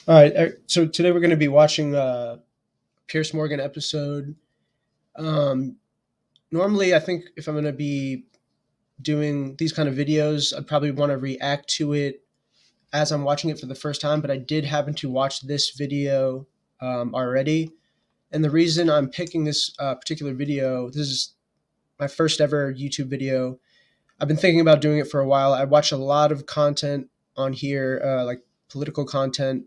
All right. So today we're going to be watching Pierce Morgan episode. Um, Normally, I think if I'm going to be doing these kind of videos, I'd probably want to react to it as I'm watching it for the first time. But I did happen to watch this video already, and the reason I'm picking this particular video, this is my first ever YouTube video. I've been thinking about doing it for a while. I watch a lot of content on here, like political content.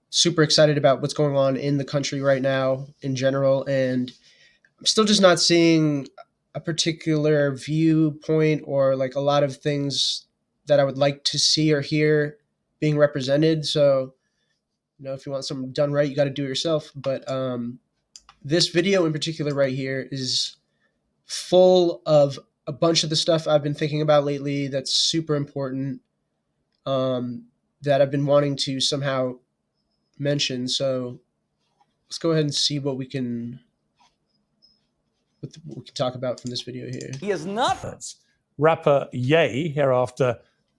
Super excited about what's going on in the country right now in general, and I'm still just not seeing a particular viewpoint or like a lot of things that I would like to see or hear being represented. So, if you want something done right, you got to do it yourself. But this video in particular right here is full of a bunch of the stuff I've been thinking about lately that's super important, that I've been wanting to somehow mention. So let's go ahead and see what we can talk about from this video here. He is not. Rapper Ye, hereafter,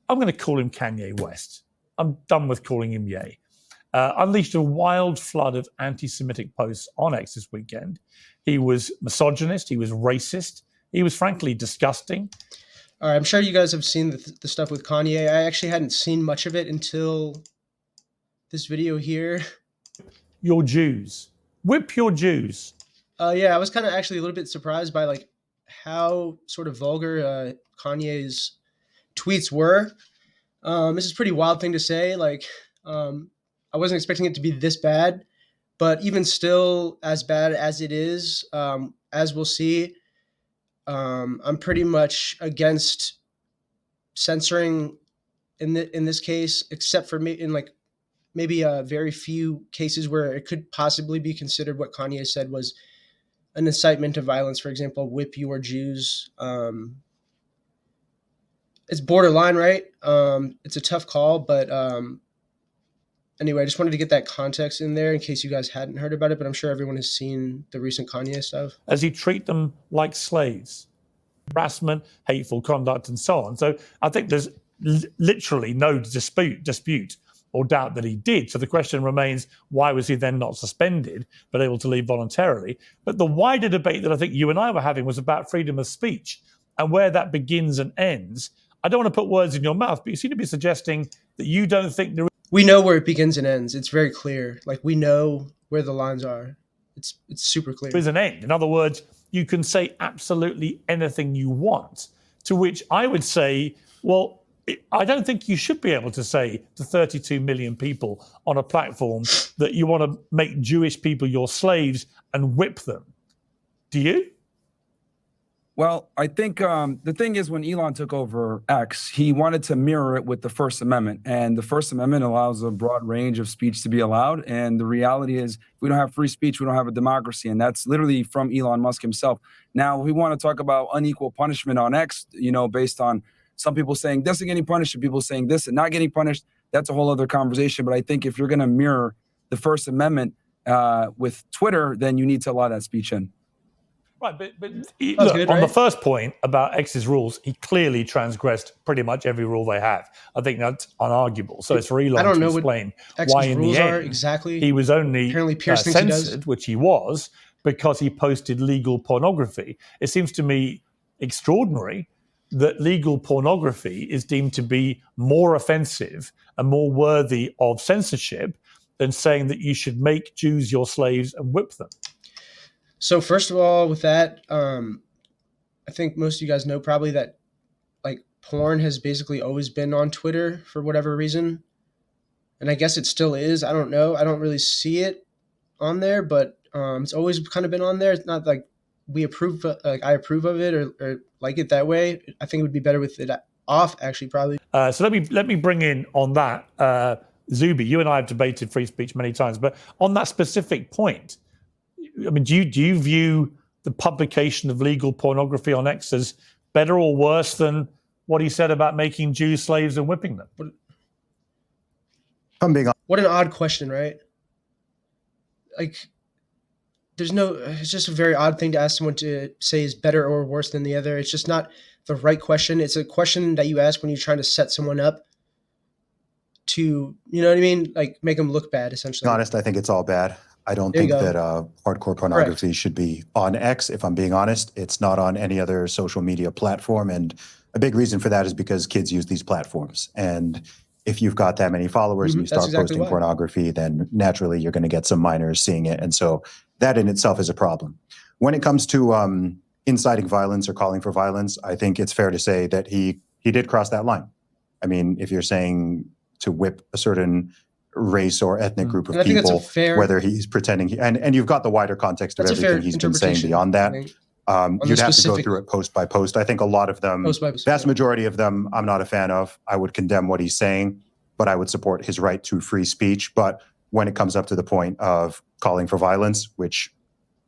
I'm going to call him Kanye West. I'm done with calling him Ye. Unleashed a wild flood of anti-Semitic posts on X this weekend. He was misogynist. He was racist. He was frankly disgusting. All right, I'm sure you guys have seen the stuff with Kanye. I actually hadn't seen much of it until this video here. Your Jews. Whip your Jews. Yeah, I was kind of actually a little bit surprised by like how sort of vulgar Kanye's tweets were. This is a pretty wild thing to say. Like, I wasn't expecting it to be this bad, but even still, as bad as it is, as we'll see, I'm pretty much against censoring in this case, except for me in like maybe very few cases where it could possibly be considered what Kanye said was an incitement to violence. For example, whip your Jews. It's borderline, right? It's a tough call, but anyway, I just wanted to get that context in there in case you guys hadn't heard about it, but I'm sure everyone has seen the recent Kanye stuff. As he treat them like slaves, harassment, hateful conduct, and so on. So I think there's literally no dispute or doubt that he did. So the question remains, why was he then not suspended, but able to leave voluntarily? But the wider debate that I think you and I were having was about freedom of speech and where that begins and ends. I don't want to put words in your mouth, but you seem to be suggesting that you don't think there is. We know where it begins and ends. It's very clear. Like, we know where the lines are. It's super clear. There's an end. In other words, you can say absolutely anything you want, to which I would say, well, I don't think you should be able to say to 32 million people on a platform that you want to make Jewish people your slaves and whip them. Do you? Well, I think the thing is, when Elon took over X, he wanted to mirror it with the First Amendment. And the First Amendment allows a broad range of speech to be allowed. And the reality is, if we don't have free speech, we don't have a democracy. And that's literally from Elon Musk himself. Now, we want to talk about unequal punishment on X, based on some people saying this and getting punished and people saying this and not getting punished. That's a whole other conversation. But I think if you're going to mirror the First Amendment with Twitter, then you need to allow that speech in. Right, but look, good, right? On the first point about X's rules, he clearly transgressed pretty much every rule they have. I think that's unarguable. So it's for Elon to explain why in the end exactly. He was only censored, which he was, because he posted legal pornography. It seems to me extraordinary that legal pornography is deemed to be more offensive and more worthy of censorship than saying that you should make Jews your slaves and whip them. So first of all, with that, I think most of you guys know probably that like porn has basically always been on Twitter for whatever reason. And I guess it still is. I don't know. I don't really see it on there, but it's always kind of been on there. It's not like I approve of it or like it that way. I think it would be better with it off, actually, probably. So let me bring in on that, Zubi. You and I have debated free speech many times, but on that specific point, I mean, do you view the publication of legal pornography on X as better or worse than what he said about making Jews slaves and whipping them? What an odd question, right? Like, it's just a very odd thing to ask someone to say is better or worse than the other. It's just not the right question. It's a question that you ask when you're trying to set someone up to, you know what I mean? Like make them look bad, essentially. To be honest, I think it's all bad. I don't There you think go. that hardcore pornography should be on X. If I'm being honest, it's not on any other social media platform. And a big reason for that is because kids use these platforms. And if you've got that many followers and you That's start exactly posting why. pornography, then naturally you're going to get some minors seeing it. And so that in itself is a problem. When it comes to inciting violence or calling for violence, I think it's fair to say that he did cross that line. I mean, if you're saying to whip a certain race or ethnic group of And I think that's a people, fair, whether he's pretending, and you've got the wider context of that's a fair everything he's been saying interpretation, beyond I that. think, You'd the have to go specific through it post by post. I think a lot of them, post by post. vast majority of them, I'm not a fan of. I would condemn what he's saying, but I would support his right to free speech. But when it comes up to the point of calling for violence, which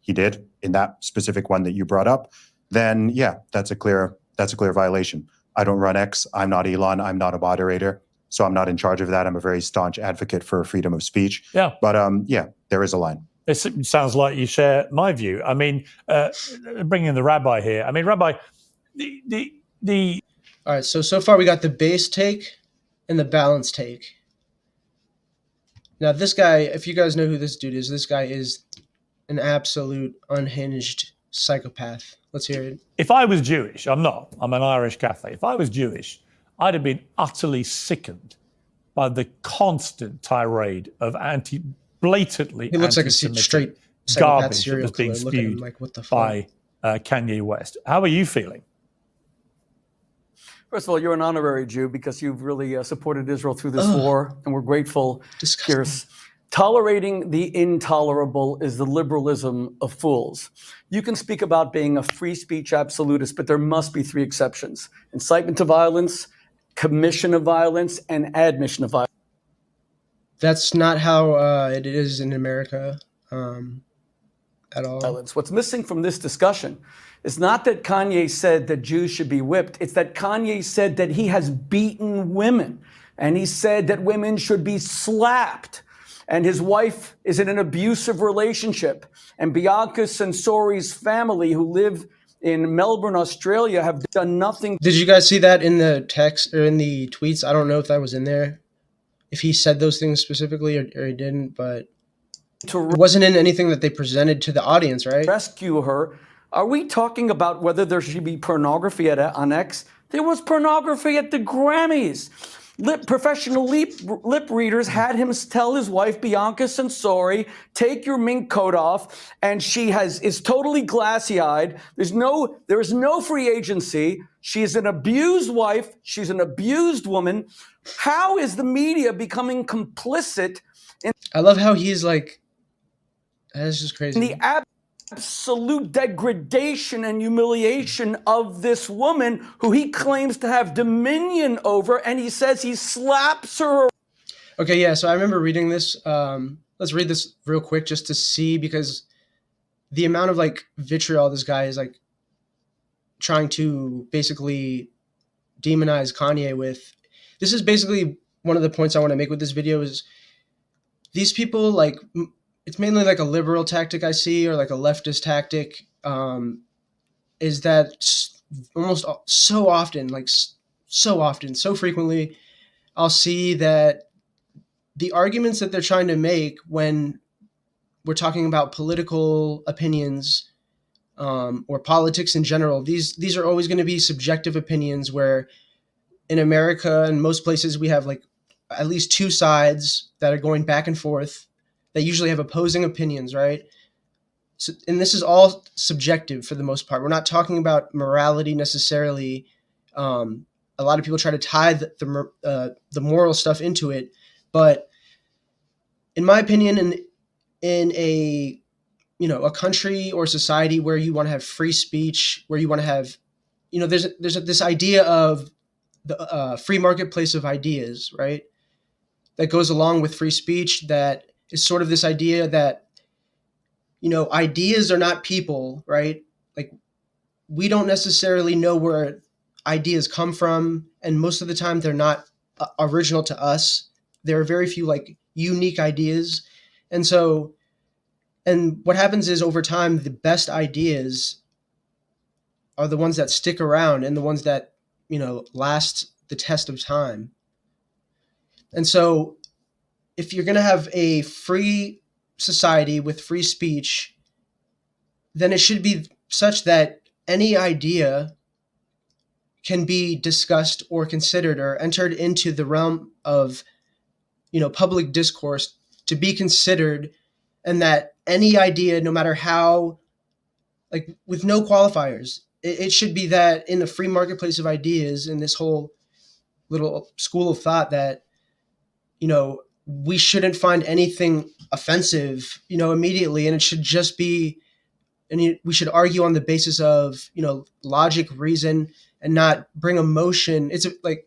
he did in that specific one that you brought up, then yeah, that's a clear violation. I don't run X. I'm not Elon. I'm not a moderator. So I'm not in charge of that. I'm a very staunch advocate for freedom of speech. Yeah. But yeah, there is a line. It sounds like you share my view. I mean, bringing in the rabbi here. I mean, Rabbi, the All right, so far we got the base take and the balanced take. Now this guy, if you guys know who this dude is, this guy is an absolute unhinged psychopath. Let's hear it. If I was Jewish, I'm not. I'm an Irish Catholic. If I was Jewish, I'd have been utterly sickened by the constant tirade of blatantly He looks like a anti-Semitic straight psychopath garbage that serial was being killer. Look at him spewed like, what the fuck? by Kanye West. How are you feeling? First of all, you're an honorary Jew because you've really supported Israel through this war, and we're grateful. Disgusting. Pierce. Tolerating the intolerable is the liberalism of fools. You can speak about being a free speech absolutist, but there must be three exceptions: incitement to violence, commission of violence, and admission of violence. That's not how it is in America at all. What's missing from this discussion is not that Kanye said that Jews should be whipped. It's that Kanye said that he has beaten women, and he said that women should be slapped. And his wife is in an abusive relationship. And Bianca Sensori's family, who live in Melbourne, Australia, have done nothing. Did you guys see that in the text or in the tweets? I don't know if that was in there, if he said those things specifically or he didn't, but it wasn't in anything that they presented to the audience, right? Rescue her. Are we talking about whether there should be pornography on X? There was pornography at the Grammys. Professional lip readers had him tell his wife, Bianca Sensori, take your mink coat off, and she is totally glassy-eyed. There is no free agency. She is an abused wife. She's an abused woman. How is the media becoming complicit in I love how he's like, that's just crazy. the absolute degradation and humiliation of this woman who he claims to have dominion over, and he says he slaps her. Okay, yeah, so I remember reading this. Let's read this real quick just to see, because the amount of like vitriol this guy is like trying to basically demonize Kanye with. This is basically one of the points I want to make with this video is these people, like, it's mainly like a liberal tactic I see, or like a leftist tactic, is that almost so often, so frequently, I'll see that the arguments that they're trying to make when we're talking about political opinions or politics in general, these are always going to be subjective opinions, where in America and most places we have like at least two sides that are going back and forth that usually have opposing opinions, right? So, and this is all subjective for the most part. We're not talking about morality necessarily. A lot of people try to tie the moral stuff into it, but in my opinion, in a a country or society where you want to have free speech, where you want to have, there's this idea of the free marketplace of ideas, right? That goes along with free speech. That is sort of this idea that, ideas are not people, right? Like, we don't necessarily know where ideas come from. And most of the time they're not original to us. There are very few like unique ideas. And what happens is over time, the best ideas are the ones that stick around and the ones that, last the test of time. And so if you're going to have a free society with free speech, then it should be such that any idea can be discussed or considered or entered into the realm of, public discourse to be considered, and that any idea, no matter how, like, with no qualifiers, it should be that in the free marketplace of ideas, in this whole little school of thought, that, we shouldn't find anything offensive, immediately, and it should just be, and we should argue on the basis of, logic, reason, and not bring emotion. It's like,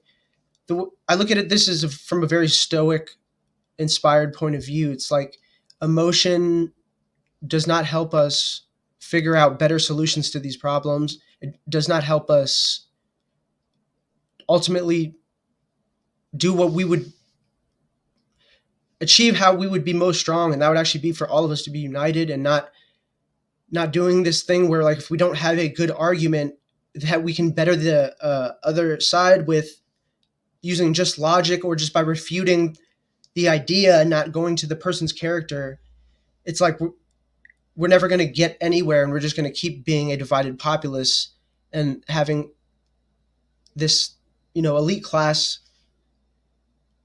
I look at it, this is from a very stoic inspired point of view. It's like emotion does not help us figure out better solutions to these problems. It does not help us ultimately do what we would achieve, how we would be most strong, and that would actually be for all of us to be united, and not doing this thing where, like, if we don't have a good argument, that we can better the other side with using just logic, or just by refuting the idea and not going to the person's character. It's like we're never going to get anywhere, and we're just going to keep being a divided populace and having this, elite class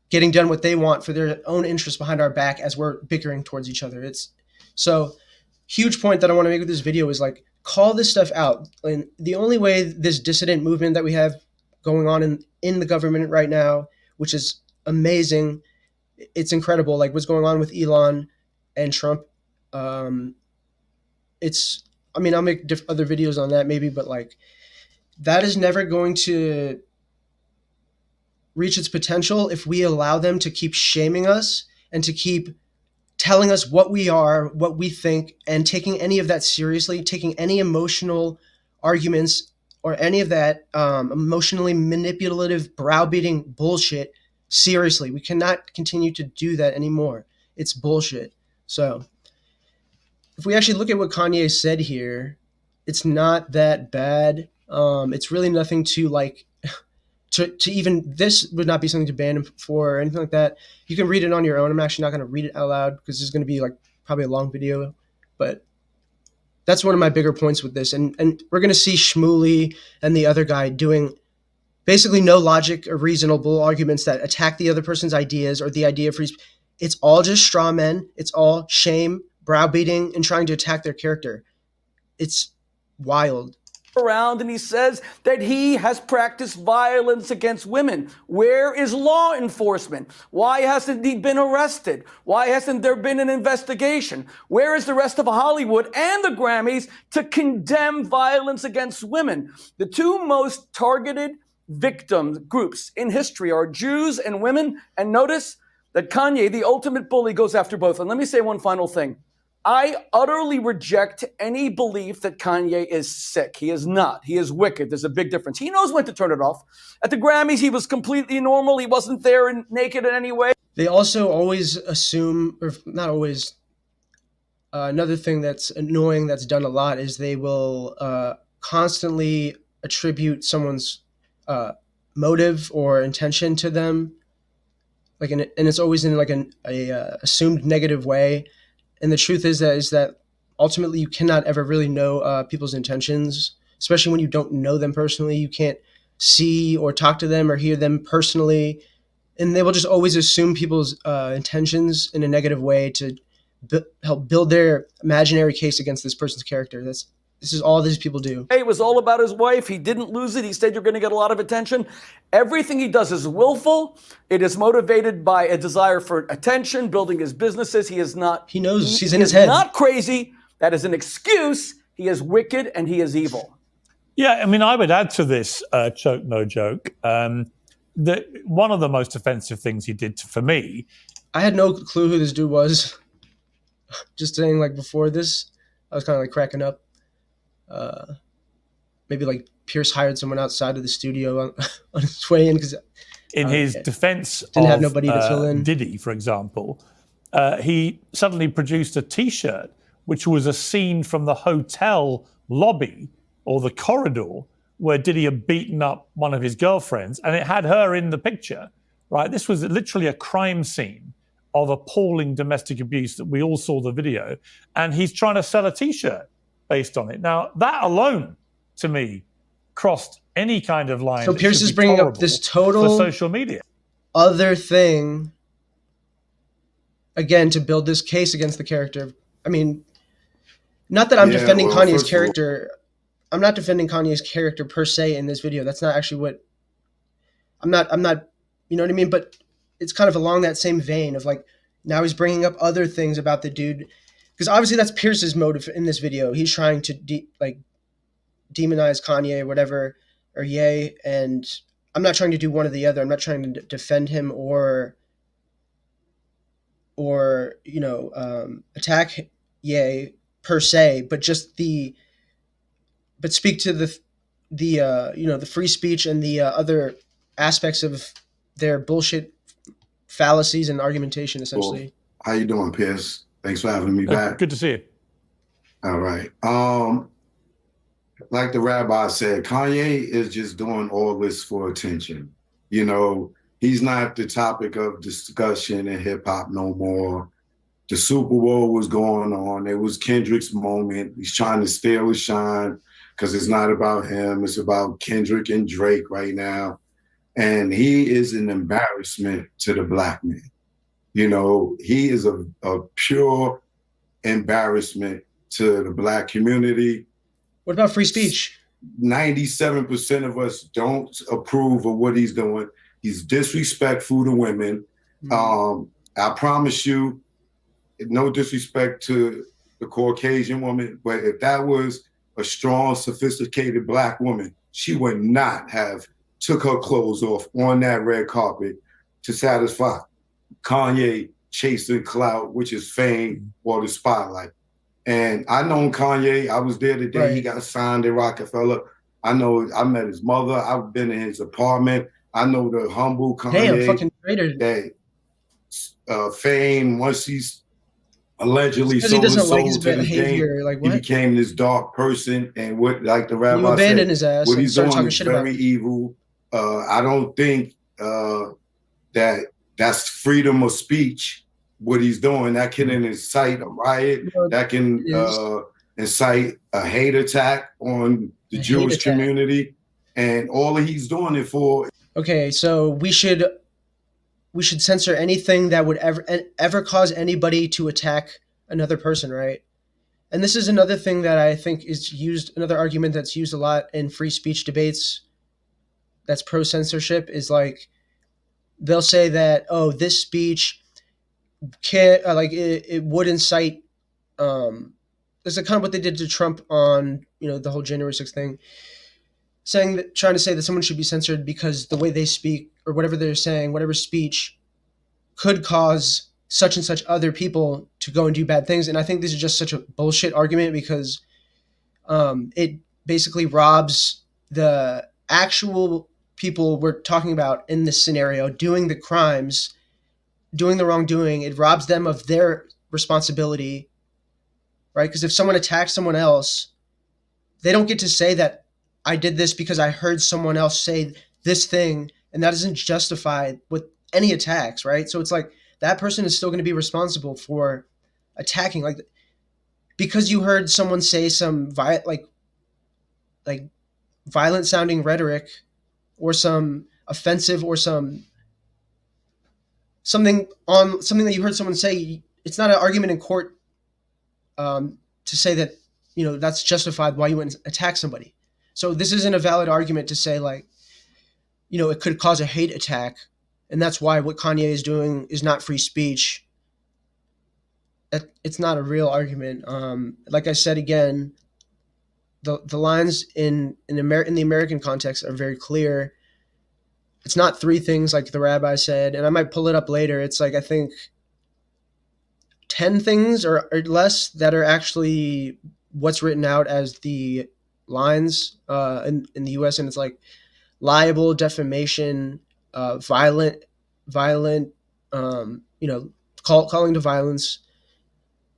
getting done what they want for their own interests behind our back as we're bickering towards each other. It's so huge point that I want to make with this video is, like, call this stuff out. And the only way this dissident movement that we have going on in the government right now, which is amazing, it's incredible, like what's going on with Elon and Trump. I'll make other videos on that maybe, but like, that is never going to reach its potential if we allow them to keep shaming us and to keep telling us what we are, what we think, and taking any of that seriously, taking any emotional arguments or any of that emotionally manipulative, browbeating bullshit seriously. We cannot continue to do that anymore. It's bullshit. So if we actually look at what Kanye said here, it's not that bad. It's really nothing to, like, to even, this would not be something to ban him for or anything like that. You can read it on your own. I'm actually not going to read it out loud because this is going to be, like, probably a long video, but that's one of my bigger points with this. And we're going to see Shmuley and the other guy doing basically no logic or reasonable arguments that attack the other person's ideas or the idea of free speech. It's all just straw men. It's all shame, browbeating, and trying to attack their character. It's wild. Around and he says that he has practiced violence against women. Where is law enforcement? Why hasn't he been arrested? Why hasn't there been an investigation? Where is the rest of Hollywood and the Grammys to condemn violence against women? The two most targeted victim groups in history are Jews and women. And notice that Kanye, the ultimate bully, goes after both. And let me say one final thing. I utterly reject any belief that Kanye is sick. He is not. He is wicked. There's a big difference. He knows when to turn it off. At the Grammys, he was completely normal. He wasn't there and naked in any way. They also always assume, or not always, another thing that's annoying that's done a lot is they will constantly attribute someone's motive or intention to them, like, and it's always in, like, a assumed negative way. And the truth is that ultimately you cannot ever really know people's intentions, especially when you don't know them personally. You can't see or talk to them or hear them personally. And they will just always assume people's intentions in a negative way to help build their imaginary case against this person's character. This is all these people do. It was all about his wife. He didn't lose it. He said you're going to get a lot of attention. Everything he does is willful. It is motivated by a desire for attention, building his businesses. He is not. He knows he's in his head. Not crazy. That is an excuse. He is wicked and he is evil. Yeah, I mean, I would add to this, choke, no joke, that one of the most offensive things he did for me. I had no clue who this dude was. Just saying, like, before this, I was kind of like cracking up. Maybe like Pierce hired someone outside of the studio on his way in because in his defense didn't of have nobody to fill in. Diddy, for example, he suddenly produced a T-shirt which was a scene from the hotel lobby or the corridor where Diddy had beaten up one of his girlfriends, and it had her in the picture, right? This was literally a crime scene of appalling domestic abuse that we all saw the video, and he's trying to sell a T-shirt based on it. Now, that alone, to me, crossed any kind of line So that Pierce should is be bringing up tolerable this for total social media. other thing, again, to build this case against the character. I mean, not that I'm defending Kanye's character. I'm not defending Kanye's character per se in this video. That's not actually what I'm not, you know what I mean? But it's kind of along that same vein of like, now he's bringing up other things about the dude. Because obviously that's Pierce's motive in this video. He's trying to demonize Kanye or whatever, or Ye. And I'm not trying to do one or the other. I'm not trying to defend him or attack Ye per se, but just speak to the free speech and the other aspects of their bullshit fallacies and argumentation, essentially. Well, how you doing, Pierce? Thanks for having me back. Good to see you. All right. Like the rabbi said, Kanye is just doing all this for attention. You know, he's not the topic of discussion in hip hop no more. The Super Bowl was going on. It was Kendrick's moment. He's trying to steal his shine because it's not about him. It's about Kendrick and Drake right now. And he is an embarrassment to the black man. You know, he is a pure embarrassment to the black community. What about free speech? 97% of us don't approve of what he's doing. He's disrespectful to women. I promise you, no disrespect to the Caucasian woman, but if that was a strong, sophisticated black woman, she would not have took her clothes off on that red carpet to satisfy Kanye chasing clout, which is fame or the spotlight. And I know Kanye. I was there the day he got signed at Rockefeller. I met his mother. I've been in his apartment. I know the humble Kanye. Damn, fucking traitor. That fame, once he's allegedly Because he sold his doesn't like soul his to this behavior. game, Like, he what? became this dark person. And what, like the rabbi You abandoned said, his ass what and he's started doing talking is shit about very him. evil. I don't think that's freedom of speech. What he's doing, that can incite a riot, that can incite a hate attack on the Jewish community, and all he's doing it for. Okay, so we should censor anything that would ever cause anybody to attack another person, right? And this is another thing that I think is used, another argument that's used a lot in free speech debates that's pro-censorship, is like, they'll say that, oh, this speech can't, it would incite, this is kind of what they did to Trump on, the whole January 6th thing, trying to say that someone should be censored because the way they speak or whatever they're saying, whatever speech could cause such and such other people to go and do bad things. And I think this is just such a bullshit argument because it basically robs the actual people we're talking about in this scenario doing the crimes, doing the wrongdoing. It robs them of their responsibility, right? Because if someone attacks someone else, they don't get to say that I did this because I heard someone else say this thing, and that doesn't justify with any attacks, right? So it's like that person is still going to be responsible for attacking, like, because you heard someone say some violent sounding rhetoric or some offensive or something that you heard someone say. It's not an argument in court to say that that's justified why you went and attack somebody. So this isn't a valid argument to say, like, it could cause a hate attack, and that's why what Kanye is doing is not free speech. It's not a real argument. Like I said again, the lines in the American context are very clear. It's not three things like the rabbi said, and I might pull it up later. It's like, I think 10 things or less that are actually what's written out as the lines in the US, and it's like libel, defamation, violent, calling to violence,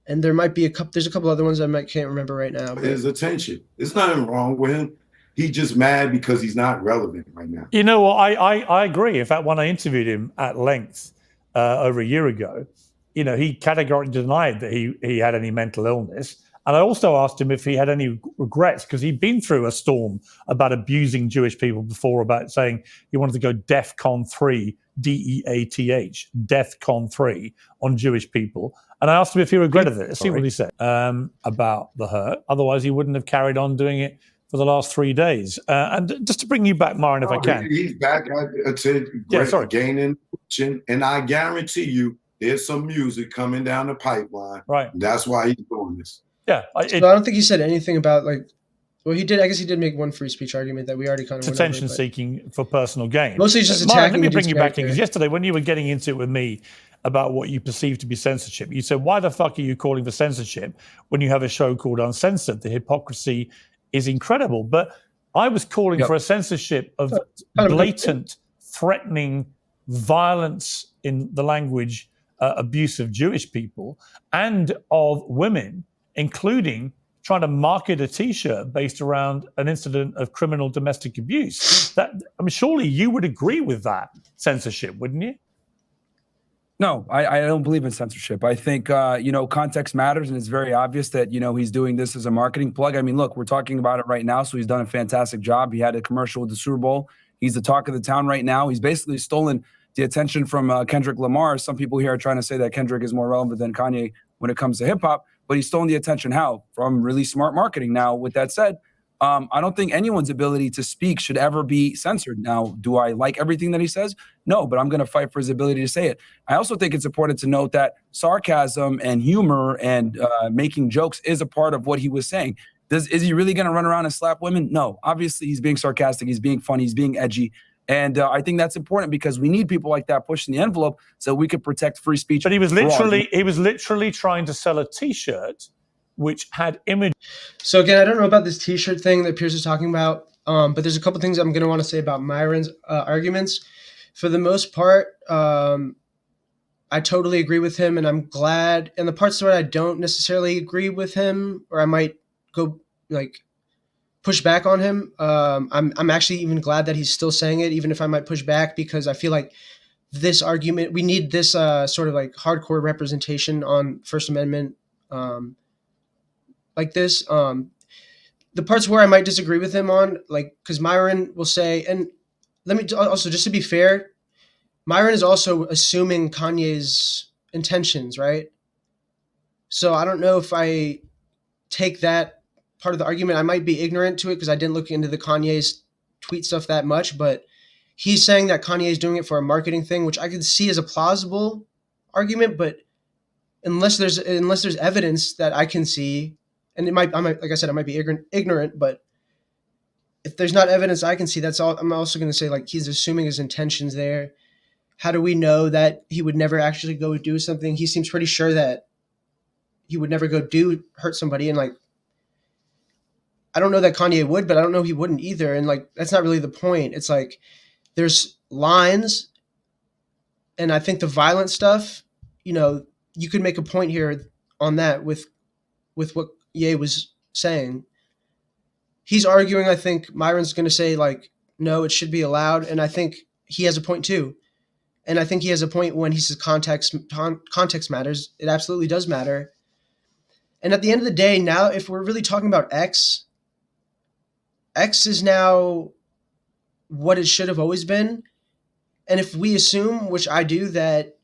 and there might be there's a couple other ones I can't remember right now. His attention. There's nothing wrong with him. He just mad because he's not relevant right now. You know what? I agree. In fact, when I interviewed him at length over a year ago, he categorically denied that he had any mental illness. And I also asked him if he had any regrets, because he'd been through a storm about abusing Jewish people before, about saying he wanted to go DEFCON 3, DEATH, DEFCON 3 on Jewish people. And I asked him if he regretted it. Let's see what he said about the hurt. Otherwise, he wouldn't have carried on doing it for the last 3 days. And just to bring you back, Myron, if I can. He's back. I said, gaining, and I guarantee you there's some music coming down the pipeline. Right. That's why he's doing this. Yeah. I don't think he said anything about, like, well, he did. I guess he did make one free speech argument that we already kind of went attention over, seeking for personal gain. Mostly just attacking. Myron, let me bring you back in, because yesterday when you were getting into it with me about what you perceive to be censorship, you said, why the fuck are you calling for censorship when you have a show called Uncensored? The hypocrisy is incredible. But I was calling for a censorship of blatant, threatening violence in the language, abuse of Jewish people and of women, including trying to market a T-shirt based around an incident of criminal domestic abuse. Surely you would agree with that censorship, wouldn't you? No, I don't believe in censorship. I think, context matters, and it's very obvious that, he's doing this as a marketing plug. I mean, look, we're talking about it right now, so he's done a fantastic job. He had a commercial with the Super Bowl. He's the talk of the town right now. He's basically stolen the attention from Kendrick Lamar. Some people here are trying to say that Kendrick is more relevant than Kanye when it comes to hip-hop, but he's stolen the attention. How? From really smart marketing. Now, with that said, I don't think anyone's ability to speak should ever be censored. Now, do I like everything that he says? No, but I'm going to fight for his ability to say it. I also think it's important to note that sarcasm and humor and making jokes is a part of what he was saying. Is he really going to run around and slap women? No. Obviously, he's being sarcastic. He's being funny. He's being edgy. And I think that's important, because we need people like that pushing the envelope so we could protect free speech. But he was literally trying to sell a T-shirt which had images. So again, I don't know about this T-shirt thing that Pierce is talking about, but there's a couple things I'm going to want to say about Myron's arguments. For the most part, I totally agree with him, and I'm glad. And the parts where I don't necessarily agree with him, or I might go push back on him, I'm actually even glad that he's still saying it, even if I might push back, because I feel like this argument, we need this sort of hardcore representation on First Amendment like this. The parts where I might disagree with him on, because Myron will say, and let me also, just to be fair, Myron is also assuming Kanye's intentions, right? So I don't know if I take that part of the argument. I might be ignorant to it because I didn't look into the Kanye's tweet stuff that much, but he's saying that Kanye is doing it for a marketing thing, which I could see as a plausible argument, but unless there's evidence that I can see, and I might, like I said, I might be ignorant, but if there's not evidence I can see, that's all. I'm also going to say, he's assuming his intentions there. How do we know that he would never actually go do something? He seems pretty sure that he would never go hurt somebody, and I don't know that Kanye would, but I don't know he wouldn't either. And that's not really the point. It's there's lines, and I think the violent stuff, you could make a point here on that with what Ye was saying. He's arguing, I think Myron's going to say no, it should be allowed. And I think he has a point too. And I think he has a point when he says context matters. It absolutely does matter. And at the end of the day, now, if we're really talking about X is now what it should have always been. And if we assume, which I do, that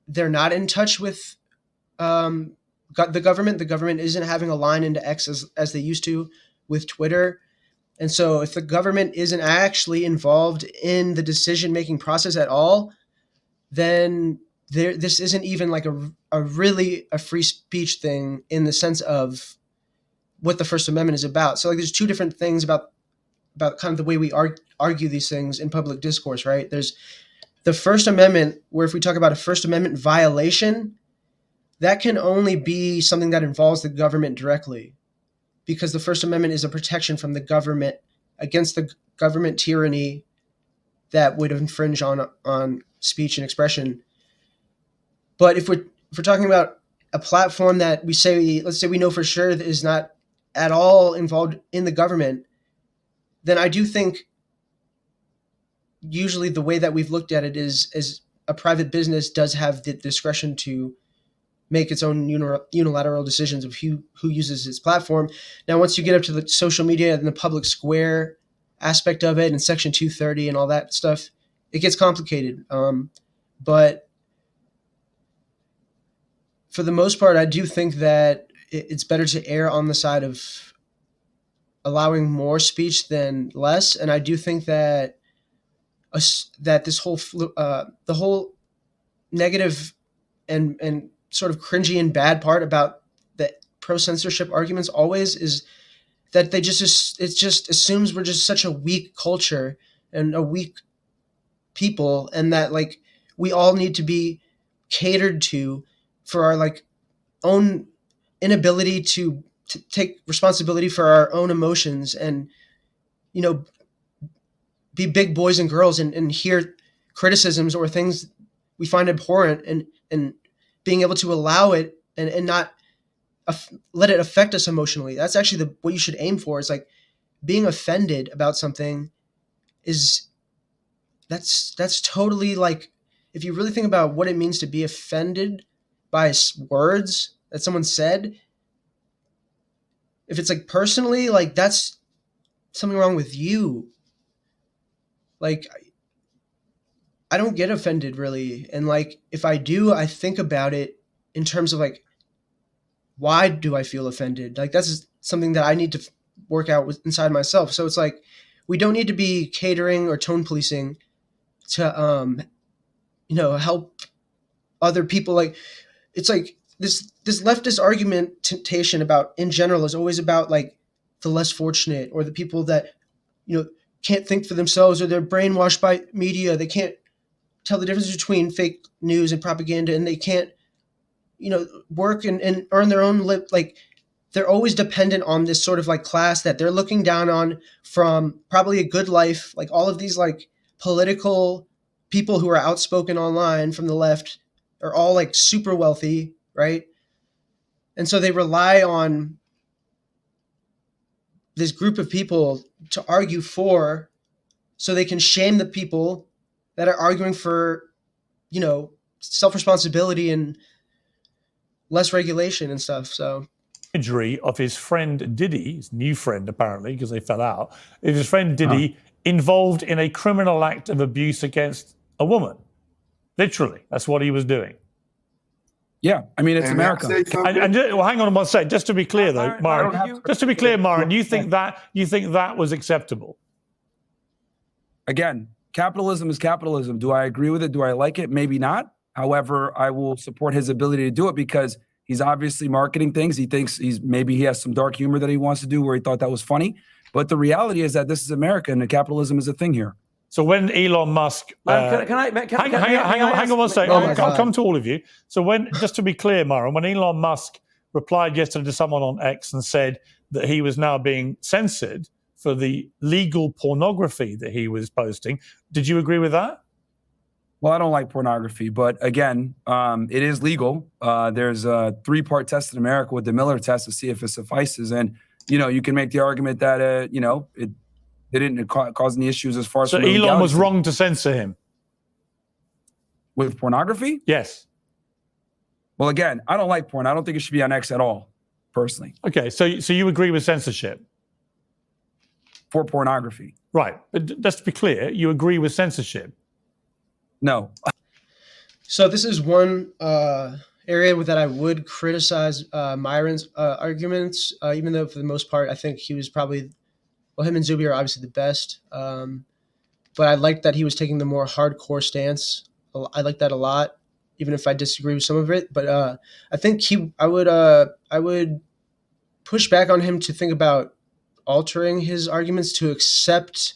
they're not in touch with the government isn't having a line into X as they used to with Twitter. And so if the government isn't actually involved in the decision-making process at all, then this isn't even a really free speech thing in the sense of what the First Amendment is about. So there's two different things about kind of the way we argue these things in public discourse, right? There's the First Amendment, where if we talk about a First Amendment violation, that can only be something that involves the government directly, because the First Amendment is a protection from the government against the government tyranny that would infringe on speech and expression. But if we're talking about a platform that let's say we know for sure that is not at all involved in the government, then I do think usually the way that we've looked at it is a private business does have the discretion to make its own unilateral decisions of who uses its platform. Now, once you get up to the social media and the public square aspect of it and Section 230 and all that stuff, it gets complicated. But for the most part, I do think that it's better to err on the side of allowing more speech than less. And I do think that that this whole the whole negative and sort of cringy and bad part about the pro censorship arguments always is that it just assumes we're just such a weak culture and a weak people, and that like we all need to be catered to for our like own inability to take responsibility for our own emotions and be big boys and girls and hear criticisms or things we find abhorrent and being able to allow it and not let it affect us emotionally. That's actually what you should aim for. Is like being offended about something that's totally like, if you really think about what it means to be offended by words that someone said, if it's like personally, like that's something wrong with you. Like I don't get offended really. And like, if I do, I think about it in terms of like, why do I feel offended? Like that's something that I need to work out inside myself. So it's like, we don't need to be catering or tone policing to, help other people. Like, it's like this leftist argumentation about in general is always about like the less fortunate or the people that, can't think for themselves, or they're brainwashed by media. They can't tell the difference between fake news and propaganda, and they can't, work and earn their own live. Like they're always dependent on this sort of like class that they're looking down on from probably a good life. Like all of these like political people who are outspoken online from the left are all like super wealthy, right? And so they rely on this group of people to argue for, so they can shame the people that are arguing for, self-responsibility and less regulation and stuff. So imagery of his friend Diddy, his new friend apparently, because they fell out, is his friend Diddy involved in a criminal act of abuse against a woman. Literally, that's what he was doing. Yeah, I mean, it's And America. Well, hang on one second. Just to be clear, though, Myron. Just to be clear, Myron, you think that was acceptable? Again, capitalism is capitalism. Do I agree with it? Do I like it? Maybe not. However, I will support his ability to do it because he's obviously marketing things. He thinks maybe he has some dark humor that he wants to do where he thought that was funny. But the reality is that this is America and capitalism is a thing here. So when Elon Musk, hang on one second. I'll come to all of you. So just to be clear, Myron, when Elon Musk replied yesterday to someone on X and said that he was now being censored for the legal pornography that he was posting, did you agree with that? Well, I don't like pornography, but again, it is legal. There's a 3-part test in America with the Miller test to see if it suffices. And, you can make the argument that, it didn't cause any issues as far as. So Elon was wrong to censor him? With pornography? Yes. Well, again, I don't like porn. I don't think it should be on X at all, personally. Okay, so you agree with censorship? For pornography. Right. But just to be clear, you agree with censorship? No. So this is one area that I would criticize Myron's arguments, even though for the most part, I think he was probably, him and Zubi are obviously the best. But I liked that he was taking the more hardcore stance. I like that a lot, even if I disagree with some of it. But I think I would push back on him to think about altering his arguments to accept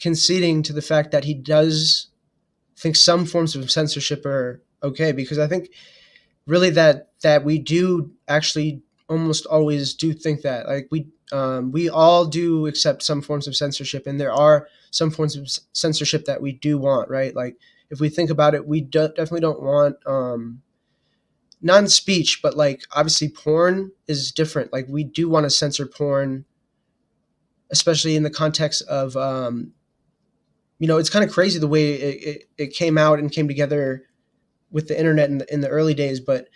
conceding to the fact that he does think some forms of censorship are okay, because I think really that we do actually almost always do think that, like, we all do accept some forms of censorship, and there are some forms of censorship that we do want, right? Like, if we think about it, we definitely don't want non-speech, but like obviously porn is different. Like, we do want to censor porn especially in the context of, it's kind of crazy the way it came out and came together with the internet in the early days. But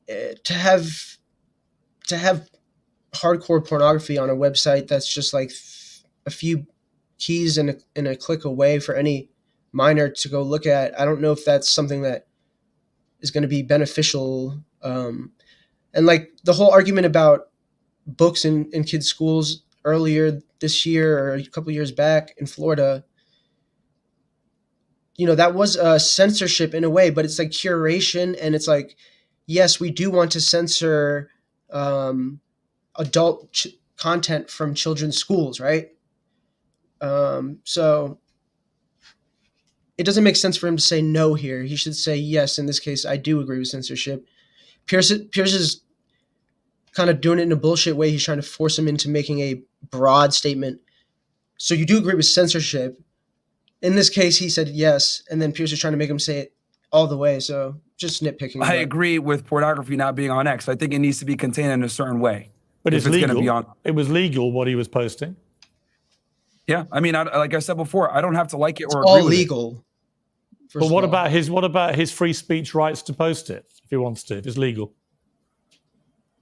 to have hardcore pornography on a website that's just like a few keys and a click away for any minor to go look at, I don't know if that's something that is going to be beneficial. And like the whole argument about books in kids' schools earlier this year or a couple years back in Florida, that was a censorship in a way, but it's like curation. And it's like, yes, we do want to censor adult content from children's schools, right? So it doesn't make sense for him to say no here. He should say yes. In this case, I do agree with censorship. Pierce is kind of doing it in a bullshit way. He's trying to force him into making a broad statement. So you do agree with censorship. In this case, he said yes, and then Pierce is trying to make him say it all the way. So just nitpicking. I agree with pornography not being on X. I think it needs to be contained in a certain way. But if it's legal. Gonna be on. It was legal what he was posting. Yeah, I mean, like I said before, I don't have to like it or it's agree all with legal. It. But what about his free speech rights to post it if he wants to, if it's legal?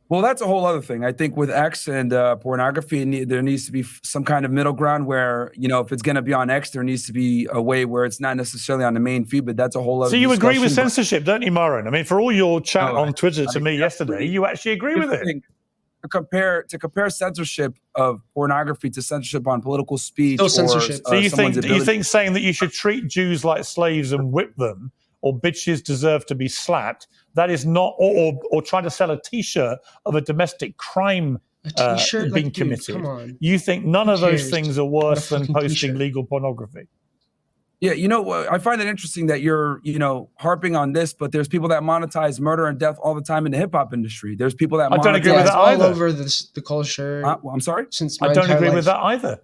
Well, that's a whole other thing. I think with X and pornography, there needs to be some kind of middle ground where, if it's going to be on X, there needs to be a way where it's not necessarily on the main feed, but that's a whole other So you agree with discussion. censorship, don't you, Myron? I mean, for all your chat on Twitter to me yesterday, you actually agree with it. To compare censorship of pornography to censorship on political speech Still censorship. So you think saying that you should treat Jews like slaves and whip them, or bitches deserve to be slapped, that is not, or try to sell a T-shirt of a domestic crime being committed. Come on. You think none of those things are worse than posting T-shirt. legal pornography? Yeah, I find it interesting that you're, harping on this, but there's people that monetize murder and death all the time in the hip hop industry. There's people that I don't agree with that all either. over the culture. Well, I'm sorry. Since I don't agree with that either.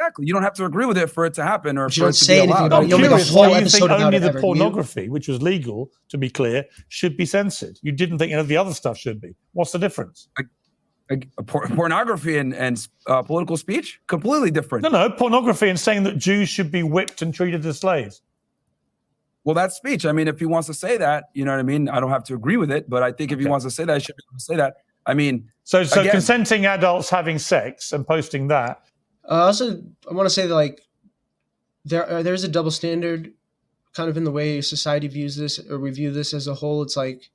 Exactly. You don't have to agree with it for it to happen or But for you it don't to say be anything allowed. about it. You'll make a Curious whole why you episode think about only it. the pornography, which was legal, to be clear, should be censored. You didn't think any of the other stuff should be. What's the difference? Pornography and political speech, completely different. No, pornography and saying that Jews should be whipped and treated as slaves. Well, that's speech. I mean, if he wants to say that, you know what I mean? I don't have to agree with it, but I think if he wants to say that, he should be able to say that. I mean, so again, consenting adults having sex and posting that. Also, I want to say that like there's a double standard kind of in the way society views this or we view this as a whole. It's like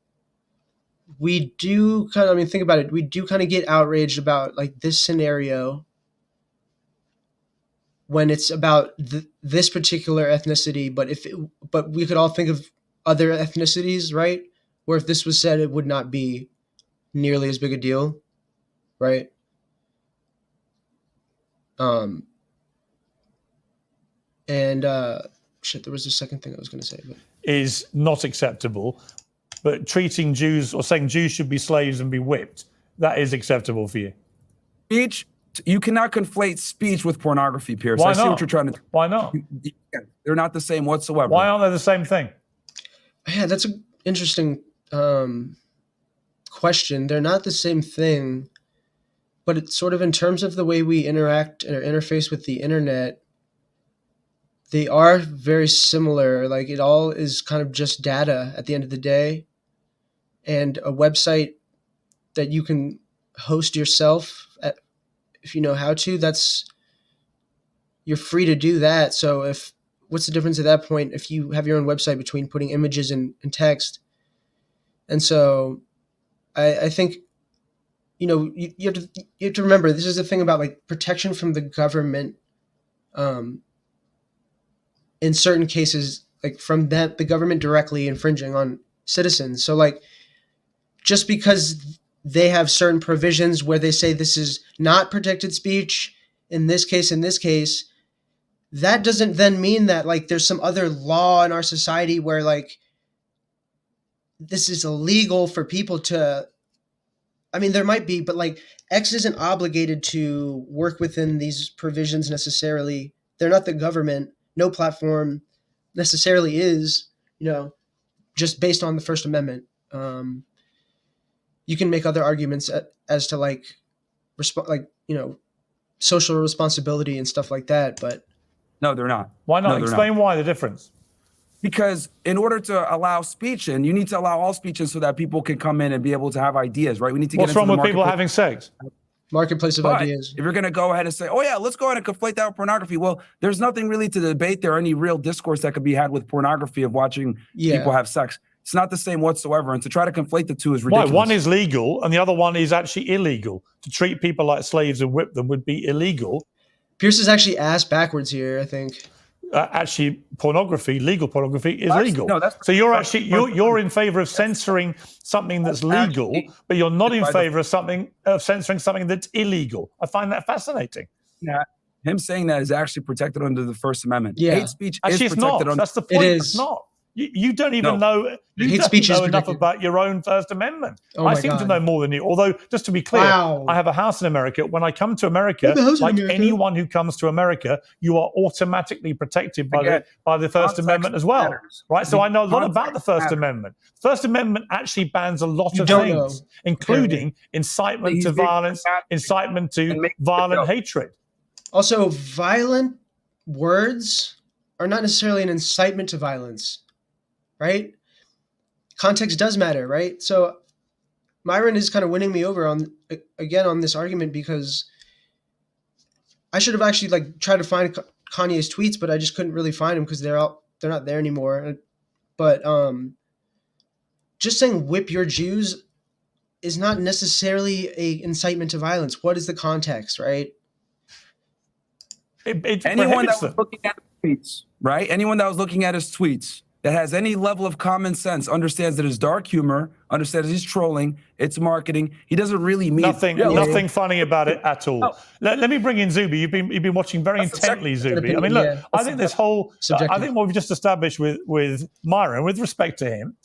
we do kind of, think about it. We do kind of get outraged about like this scenario when it's about this particular ethnicity, but we could all think of other ethnicities, right? Where if this was said, it would not be nearly as big a deal, right? And there was a second thing I was going to say. But. Is not acceptable, but treating Jews or saying Jews should be slaves and be whipped, that is acceptable for you. Speech. You cannot conflate speech with pornography, Pierce. Why I see not? what you're trying to. Why not? They're not the same whatsoever. Why aren't they the same thing? Yeah, that's an interesting question. They're not the same thing, but it's sort of in terms of the way we interact or interface with the internet, they are very similar. Like it all is kind of just data at the end of the day, and a website that you can host yourself if you know how to, you're free to do that. So what's the difference at that point if you have your own website between putting images and text? And so I think, you have to remember, this is the thing about like protection from the government. In certain cases, like from that, the government directly infringing on citizens. So like, just because they have certain provisions where they say this is not protected speech in this case, that doesn't then mean that like there's some other law in our society where like this is illegal for people to, there might be, but like X isn't obligated to work within these provisions necessarily. They're not the government. No platform necessarily is, just based on the First Amendment. You can make other arguments as to like social responsibility and stuff like that. But No, they're not. Why not? No, they're Explain why the difference. Because in order to allow speech in, you need to allow all speech in so that people can come in and be able to have ideas, right? We need to get What's into wrong the with people marketplace. having sex? marketplace of But ideas. if you're going to go ahead and say, oh, yeah, let's go ahead and conflate that with pornography. Well, there's nothing really to debate there, any real discourse that could be had with pornography of watching people have sex. It's not the same whatsoever. And to try to conflate the two is ridiculous. Why? One is legal and the other one is actually illegal. To treat people like slaves and whip them would be illegal. Pierce is actually asked backwards here, I think. Actually, pornography, legal pornography, is legal. No, that's so you're in favor of censoring something that's legal, but you're not in favor of censoring something that's illegal. I find that fascinating. Yeah, him saying that is actually protected under the First Amendment. Yeah. Hate speech actually, is it's protected not. under. That's the point. It is. It's not. You don't even know. You Hate don't speech is know enough protected. about your own First Amendment. Oh I my seem to God. know more than you. Although, just to be clear, Wow. I have a house in America. When I come to America, have a house in like America. anyone who comes to America, you are automatically protected by Again, the First context Amendment as well, matters. right? So I know a lot about the Context First matters. Amendment. First Amendment actually bans a lot You of don't things, know, including incitement He's to being violence, sarcastic incitement to and making a violent joke. hatred. Also, violent words are not necessarily an incitement to violence, right? Context does matter, right? So Myron is kind of winning me over on this argument, because I should have actually tried to find Kanye's tweets, but I just couldn't really find them because they're not there anymore. But just saying "whip your Jews" is not necessarily a incitement to violence. What is the context, right? It Anyone prohibits that was them. looking at his tweets, right? Anyone that was looking at his tweets that has any level of common sense understands that it's dark humor, understands he's trolling, it's marketing. He doesn't really mean Nothing funny about it at all. No. Let me bring in Zubi. You've been watching very That's intently, subjective. Zubi. I mean, Opinion, look, yeah. I think this whole, I subjective. think what we've just established with Myron, with respect to him,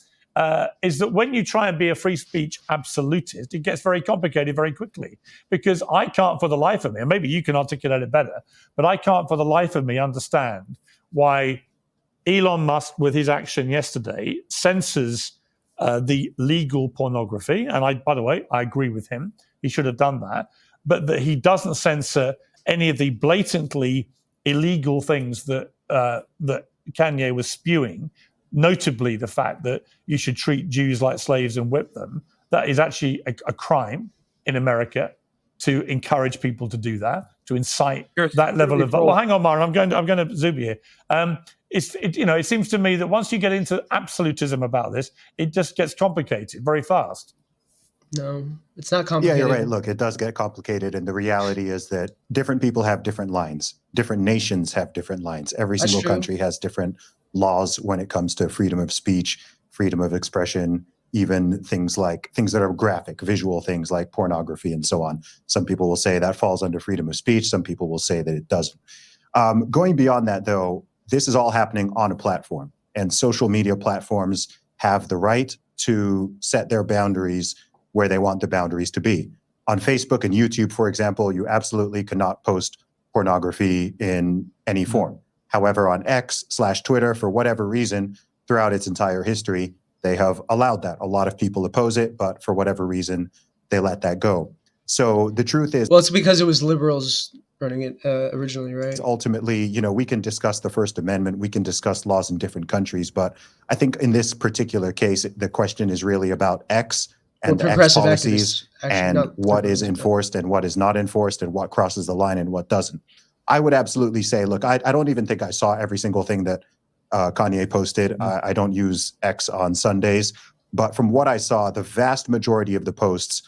is that when you try and be a free speech absolutist, it gets very complicated very quickly. Because I can't for the life of me, and maybe you can articulate it better, but I can't for the life of me understand why Elon Musk, with his action yesterday, censors the legal pornography. And by the way, I agree with him. He should have done that. But that he doesn't censor any of the blatantly illegal things that Kanye was spewing, notably the fact that you should treat Jews like slaves and whip them. That is actually a crime in America, to encourage people to do that, to incite that level of. Well, hang on, Myron. I'm going to Zubi here. It seems to me that once you get into absolutism about this, it just gets complicated very fast. No, it's not Yeah, complicated. you're right. Look, it does get complicated. And the reality is that different people have different lines. Different nations have different lines. Every That's single true. country has different laws when it comes to freedom of speech, freedom of expression, even things that are graphic, visual things like pornography and so on. Some people will say that falls under freedom of speech. Some people will say that it doesn't. Going beyond that, though, this is all happening on a platform, and social media platforms have the right to set their boundaries where they want the boundaries to be. On Facebook and YouTube, for example, you absolutely cannot post pornography in any form. However, on X/Twitter, for whatever reason, throughout its entire history, they have allowed that. A lot of people oppose it, but for whatever reason, they let that go. So the truth is, Well, it's because it was liberals running it originally, right? ultimately, we can discuss the First Amendment, we can discuss laws in different countries, but I think in this particular case, the question is really about X and X progressive policies activists, actually, and not what is liberals, but- enforced and what is not enforced and what crosses the line and what doesn't. I would absolutely say, look, I don't even think I saw every single thing that Kanye posted. I don't use X on Sundays, but from what I saw, the vast majority of the posts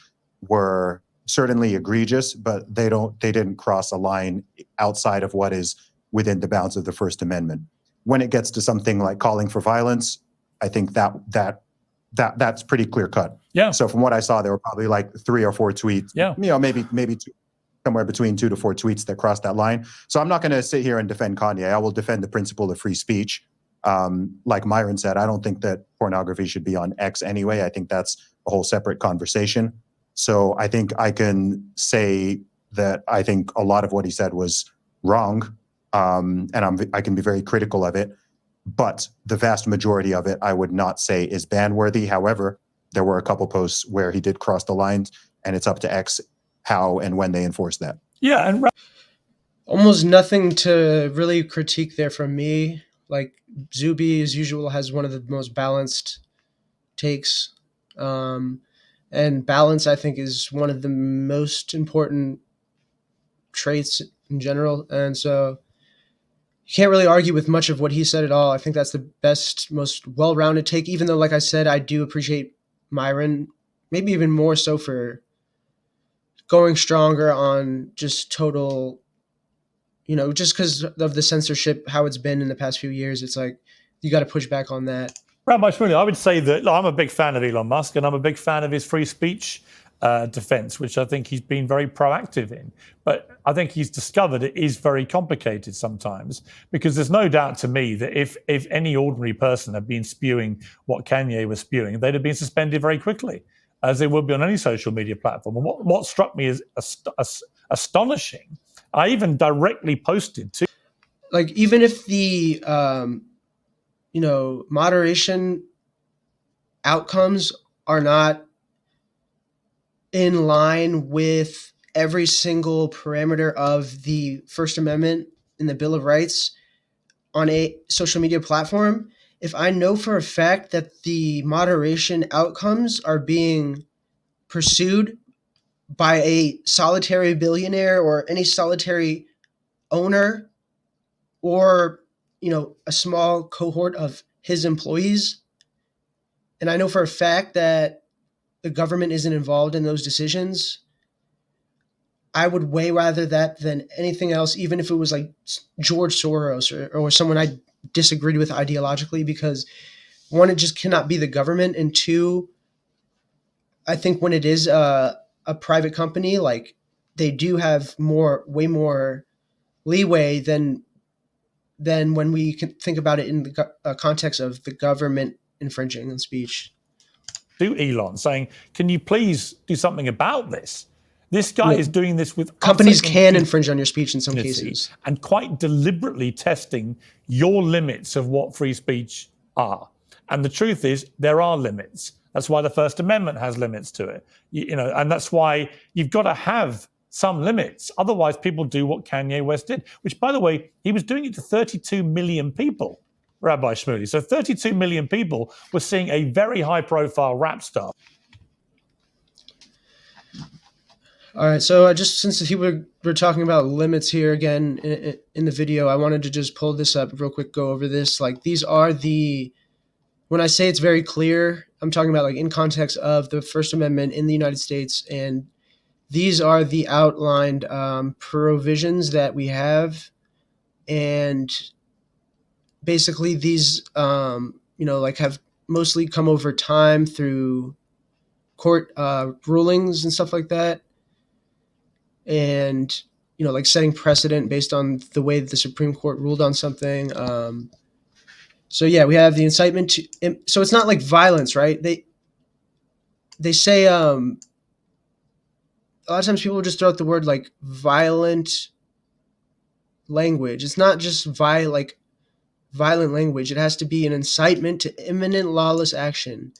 were certainly egregious, but they didn't cross a line outside of what is within the bounds of the First Amendment. When it gets to something like calling for violence, I think that's pretty clear cut. Yeah. So from what I saw, there were probably like 3 or 4 tweets. Yeah. Maybe two, somewhere between 2 to 4 tweets that crossed that line. So I'm not going to sit here and defend Kanye. I will defend the principle of free speech. Like Myron said, I don't think that pornography should be on X anyway. I think that's a whole separate conversation. So I think I can say that I think a lot of what he said was wrong, and I can be very critical of it. But the vast majority of it, I would not say is ban-worthy. However, there were a couple posts where he did cross the lines, and it's up to X how and when they enforce that. Yeah, and Almost nothing to really critique there from me. Like Zubi, as usual, has one of the most balanced takes. And balance, I think, is one of the most important traits in general. And so you can't really argue with much of what he said at all. I think that's the best, most well rounded take, even though, like I said, I do appreciate Myron, maybe even more so for going stronger on just total, just because of the censorship, how it's been in the past few years. It's like you got to push back on that. Rabbi Shmuley, I would say that I'm a big fan of Elon Musk, and I'm a big fan of his free speech defense, which I think he's been very proactive in. But I think he's discovered it is very complicated sometimes, because there's no doubt to me that if any ordinary person had been spewing what Kanye was spewing, they'd have been suspended very quickly, as they would be on any social media platform. And what struck me as astonishing, I even directly posted to, Like, even if the moderation outcomes are not in line with every single parameter of the First Amendment in the Bill of Rights on a social media platform, if I know for a fact that the moderation outcomes are being pursued by a solitary billionaire or any solitary owner, or a small cohort of his employees, and I know for a fact that the government isn't involved in those decisions, I would way rather that than anything else, even if it was like George Soros or someone I disagreed with ideologically, because one, it just cannot be the government, and two, I think when it is a private company, like, they do have way more leeway than when we can think about it in the context of the government infringing on speech. to Elon saying, can you please do something about this? This guy is doing this with Companies can infringe on your speech in some cases, and quite deliberately testing your limits of what free speech are. And the truth is, there are limits. That's why the First Amendment has limits to it, and that's why you've got to have some limits. Otherwise, people do what Kanye West did, which, by the way, he was doing it to 32 million people, Rabbi Shmuley. So 32 million people were seeing a very high-profile rap star. All right, so just since we're talking about limits here again in the video, I wanted to just pull this up real quick, go over this. Like, these are when I say it's very clear, I'm talking about like in context of the First Amendment in the United States, and these are the outlined provisions that we have, and basically these have mostly come over time through court rulings and stuff like that, and like setting precedent based on the way that the Supreme Court ruled on something. So yeah, we have the incitement to, so it's not like violence, right? They say a lot of times people just throw out the word like violent language. It's not just violent language. It has to be an incitement to imminent lawless action.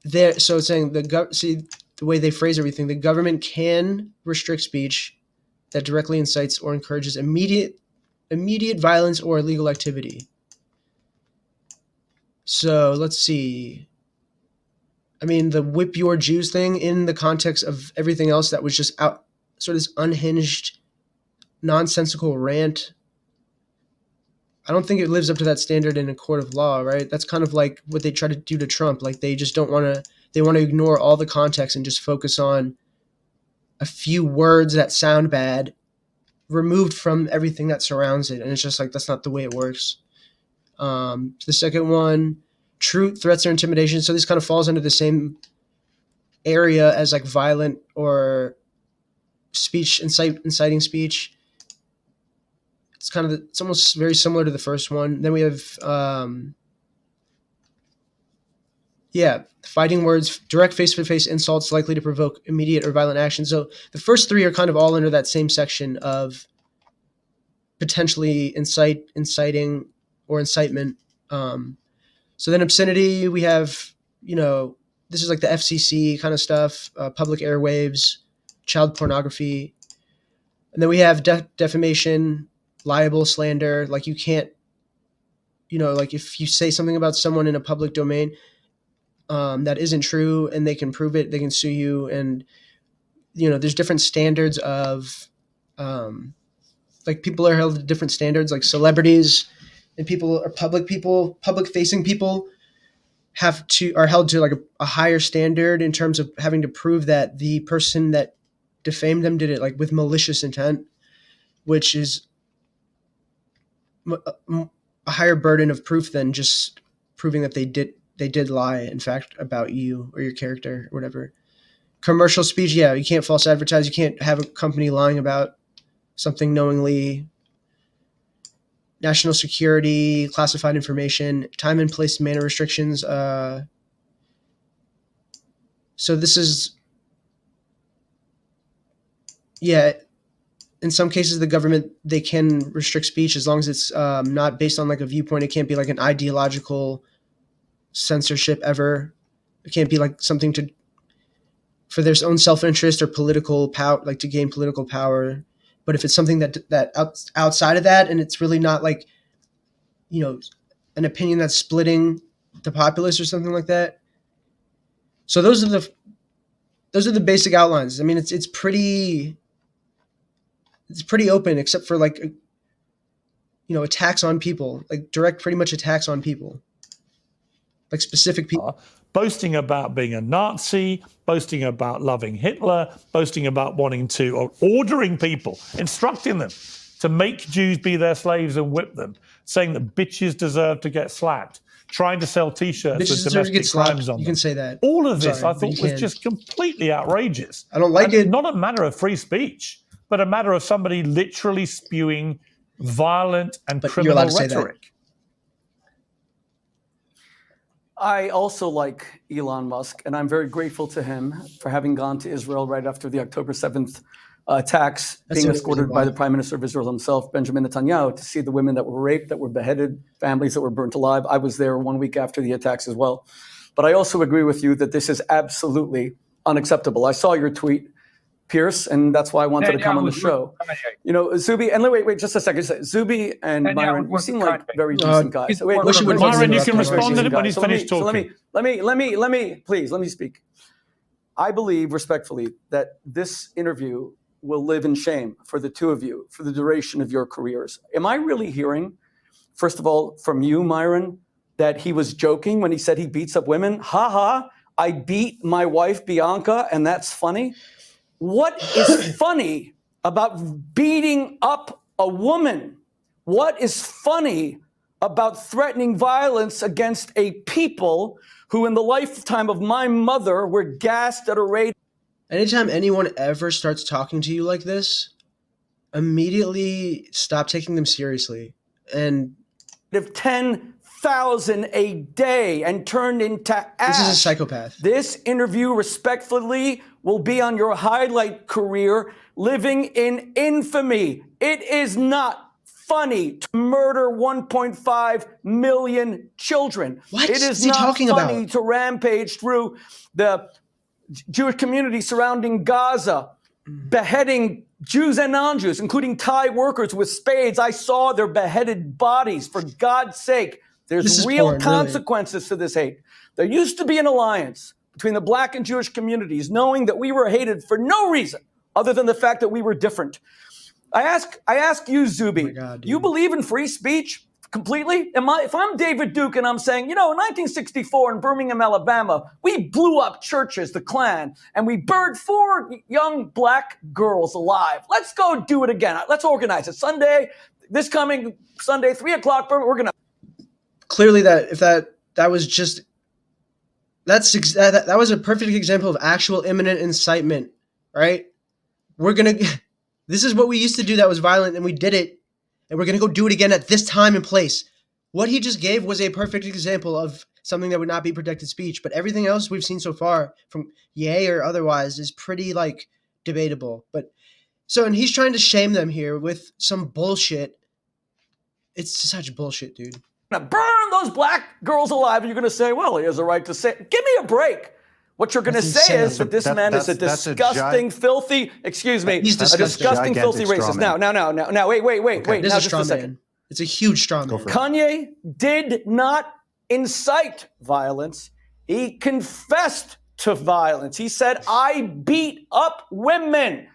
So it's saying see the way they phrase everything, the government can restrict speech that directly incites or encourages immediate violence or illegal activity. So let's see. I mean, the whip your Jews thing, in the context of everything else that was just out, sort of this unhinged, nonsensical rant, I don't think it lives up to that standard in a court of law, right? That's kind of like what they try to do to Trump. Like, they just they want to ignore all the context and just focus on a few words that sound bad, removed from everything that surrounds it. And it's just like, that's not the way it works. The second one, truth, threats, or intimidation. So this kind of falls under the same area as like violent or speech, inciting speech. It's almost very similar to the first one. Then we have, fighting words, direct face-to-face insults likely to provoke immediate or violent action. So the first three are kind of all under that same section of potentially inciting or incitement. So then obscenity, we have, this is like the FCC kind of stuff, public airwaves, child pornography. And then we have defamation, libel, slander. Like you can't, like if you say something about someone in a public domain that isn't true and they can prove it, they can sue you. And, there's different standards of, like people are held to different standards, like celebrities and public facing people are held to like a higher standard in terms of having to prove that the person that defamed them did it like with malicious intent, which is a higher burden of proof than just proving that they did lie, in fact, about you or your character or whatever. Commercial speech, yeah, you can't false advertise. You can't have a company lying about something knowingly. National security, classified information, time and place, manner restrictions. So this is, yeah. In some cases, the government, they can restrict speech as long as it's not based on like a viewpoint. It can't be like an ideological censorship ever. It can't be like something for their own self-interest or political power, like to gain political power. But if it's something that outside of that, and it's really not like, an opinion that's splitting the populace or something like that. So those are the basic outlines. I mean, it's pretty open, except for like, attacks on people, like direct, pretty much attacks on people, like specific people. Boasting about being a Nazi, boasting about loving Hitler, boasting about wanting to, or ordering people, instructing them to make Jews be their slaves and whip them, saying that bitches deserve to get slapped, trying to sell T-shirts with domestic crimes on them. You can say that. All of this, I thought, was just completely outrageous. I don't like it. Not a matter of free speech, but a matter of somebody literally spewing violent and criminal rhetoric. I also like Elon Musk, and I'm very grateful to him for having gone to Israel right after the October 7th attacks, being escorted by the Prime Minister of Israel himself, Benjamin Netanyahu, to see the women that were raped, that were beheaded, families that were burnt alive. I was there 1 week after the attacks as well. But I also agree with you that this is absolutely unacceptable. I saw your tweet, Pierce, and that's why I wanted to come on the show. Zubi, and wait, just a second. Zubi and Myron, you seem like very decent guys. So Myron, you can respond to him when he's finished talking. Let me speak. I believe respectfully that this interview will live in shame for the two of you for the duration of your careers. Am I really hearing, first of all, from you, Myron, that he was joking when he said he beats up women? Ha ha, I beat my wife, Bianca, and that's funny? What is funny about beating up a woman? What is funny about threatening violence against a people who in the lifetime of my mother were gassed at a rate? Anytime anyone ever starts talking to you like this, immediately stop taking them seriously. And of 10,000 a day and turned into ash. This is a psychopath. This interview, respectfully, will be on your highlight career, living in infamy. It is not funny to murder 1.5 million children. What it is he not talking funny about? to rampage through the Jewish community surrounding Gaza, beheading Jews and non-Jews, including Thai workers with spades. I saw their beheaded bodies. For God's sake, there's real consequences to this hate. There used to be an alliance between the Black and Jewish communities, knowing that we were hated for no reason other than the fact that we were different. I ask you, Zubi, my God, you believe in free speech completely? If I'm David Duke and I'm saying, in 1964 in Birmingham, Alabama, we blew up churches, the Klan, and we burned 4 young Black girls alive. Let's go do it again. Let's organize it. This coming Sunday, 3:00, we're going to. Clearly that was just, that was a perfect example of actual imminent incitement, right? This is what we used to do that was violent, and we did it, and we're going to go do it again at this time and place. What he just gave was a perfect example of something that would not be protected speech, but everything else we've seen so far, from yay or otherwise, is pretty, debatable. And he's trying to shame them here with some bullshit. It's such bullshit, dude. Burn those Black girls alive, and you're going to say, well, he has a right to say, give me a break. What you're going to That's say insane. is that this man is a that's a disgusting, filthy, excuse me, He's a disgusting. disgusting, filthy Gigantic straw racist. Now, wait, This is now a just straw a second. man. It's a huge straw man. for it. Kanye did not incite violence. He confessed to violence. He said, I beat up women.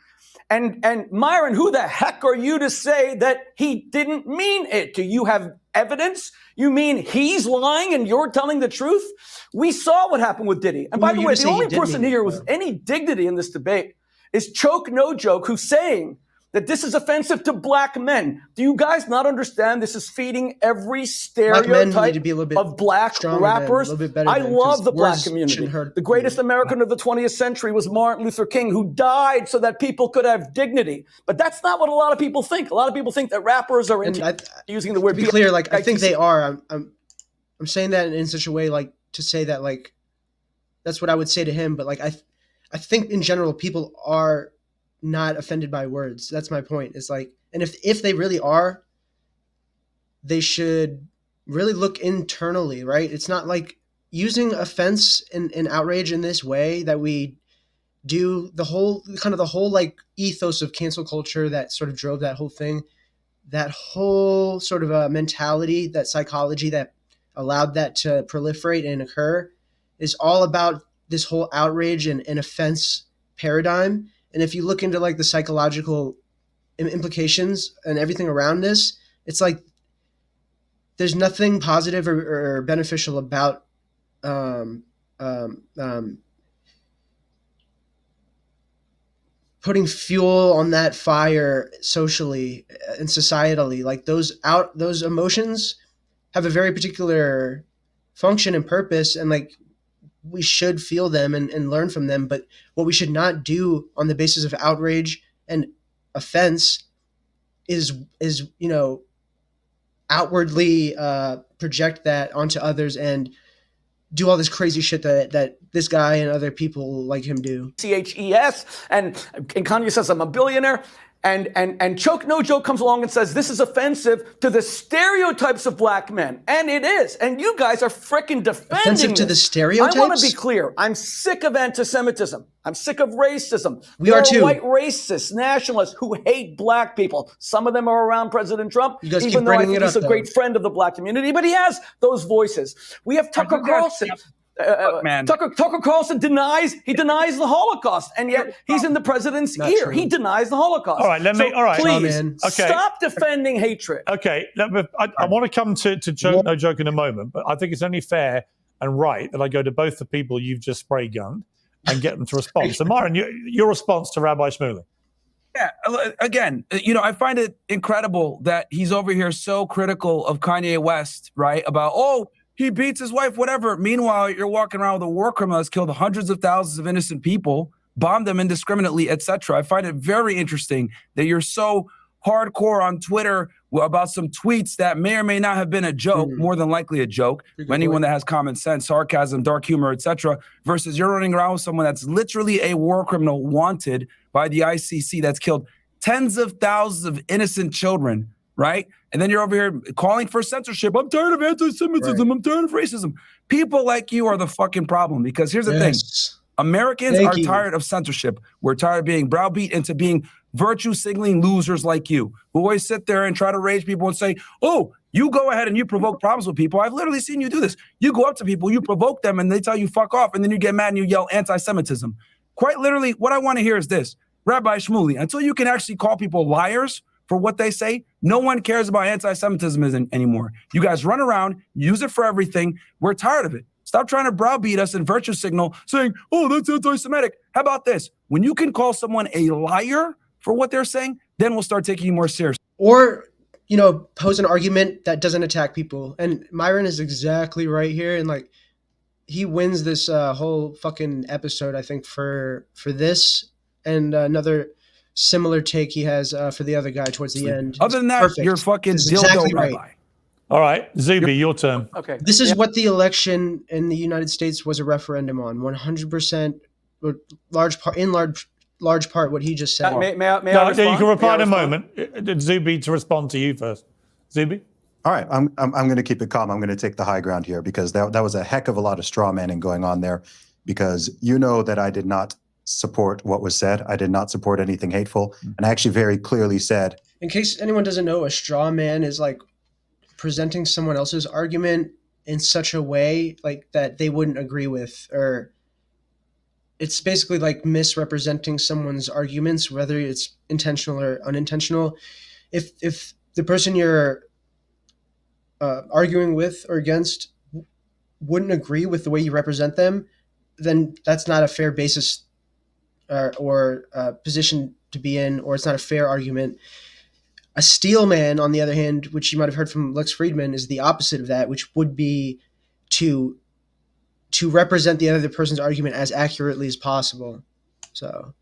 And Myron, who the heck are you to say that he didn't mean it? Do you have evidence? You mean he's lying and you're telling the truth? We saw what happened with Diddy. And Who by are the you way, to the say he only didn't person mean it, here with though? any dignity in this debate is Choke No Joke, who's saying that this is offensive to black men. Do you guys not understand this is feeding every Black men need stereotype to be a little bit of black stronger rappers? than, a little bit better I than, love 'cause the black words community. shouldn't hurt The greatest people. American of the 20th century was Martin Luther King, who died so that people could have dignity. But that's not what a lot of people think. A lot of people think that rappers are And into using the word to be clear, like I think BITC. they are. I'm saying that in such a way, like to say that, like that's what I would say to him. But like I think in general people are not offended by words. That's my point. It's like, and if they really are, they should really look internally, right? It's not like using offense and outrage in this way that we do, the whole like ethos of cancel culture that sort of drove that whole thing, that whole sort of a mentality, that psychology that allowed that to proliferate and occur is all about this whole outrage and offense paradigm. And if you look into like the psychological implications and everything around this, it's like there's nothing positive or beneficial about putting fuel on that fire socially and societally. Like those emotions have a very particular function and purpose, and like we should feel them and learn from them. But what we should not do on the basis of outrage and offense is outwardly project that onto others and do all this crazy shit that this guy and other people like him do. CHES, and Kanye says I'm a billionaire, and Choke No Joke comes along and says this is offensive to the stereotypes of black men, and it is, and you guys are freaking defending Offensive to the this. stereotypes? I want to be clear. I'm sick of anti-Semitism. I'm sick of racism. We are too. White racists, nationalists who hate black people. Some of them are around President Trump, You guys keep even though I bringing think it he's up, a great friend of the black community, but he has those voices. We have Tucker Carlson. Man. Tucker Carlson denies the Holocaust, and yet he's in the president's Not ear. true. He denies the Holocaust. All right, all right. Please Oh, man. Okay. stop defending hatred. Okay, I want to come to Joke No Joke in a moment, but I think it's only fair and right that I go to both the people you've just spray gunned and get them to respond. So, Myron, your response to Rabbi Shmuley. Yeah, again, I find it incredible that he's over here so critical of Kanye West, right? About, he beats his wife, whatever. Meanwhile, you're walking around with a war criminal that's killed hundreds of thousands of innocent people, bombed them indiscriminately, etc. I find it very interesting that you're so hardcore on Twitter about some tweets that may or may not have been a joke, more than likely a joke. Anyone that has common sense, sarcasm, dark humor, etc. Versus you're running around with someone that's literally a war criminal wanted by the ICC that's killed tens of thousands of innocent children, right? And then you're over here calling for censorship. I'm tired of anti-Semitism. Right. I'm tired of racism. People like you are the fucking problem, because here's the thing. Americans Thank are you. tired of censorship. We're tired of being browbeat into being virtue signaling losers like you, who always sit there and try to rage people and say, you go ahead and you provoke problems with people. I've literally seen you do this. You go up to people, you provoke them, and they tell you fuck off, and then you get mad and you yell anti-Semitism. Quite literally, what I want to hear is this. Rabbi Shmuley, until you can actually call people liars for what they say, no one cares about anti-Semitism anymore. You guys run around, use it for everything. We're tired of it. Stop trying to browbeat us and virtue signal saying, that's anti-Semitic. How about this? When you can call someone a liar for what they're saying, then we'll start taking you more seriously. Or, pose an argument that doesn't attack people. And Myron is exactly right here. And like, he wins this whole fucking episode, I think, for this and another similar take he has for the other guy towards the end. Other than that, Perfect. you're fucking This is dildo exactly rabbi. right. All right, Zubi, your turn. Okay. This is what the election in the United States was a referendum on. 100%, large part, what he just said. May I No, respond? you can reply in May I a respond? moment. Zubi, to respond to you first. Zubi? All right, I'm going to keep it calm. I'm going to take the high ground here because that was a heck of a lot of straw manning going on there. because you know that I did not support what was said. I did not support anything hateful. And I actually very clearly said, in case anyone doesn't know, a straw man is like presenting someone else's argument in such a way like that they wouldn't agree with, or it's basically like misrepresenting someone's arguments, whether it's intentional or unintentional. If the person you're arguing with or against wouldn't agree with the way you represent them, then that's not a fair basis or position to be in, or it's not a fair argument. A steel man, on the other hand, which you might have heard from Lex Friedman, is the opposite of that, which would be to represent the other person's argument as accurately as possible. So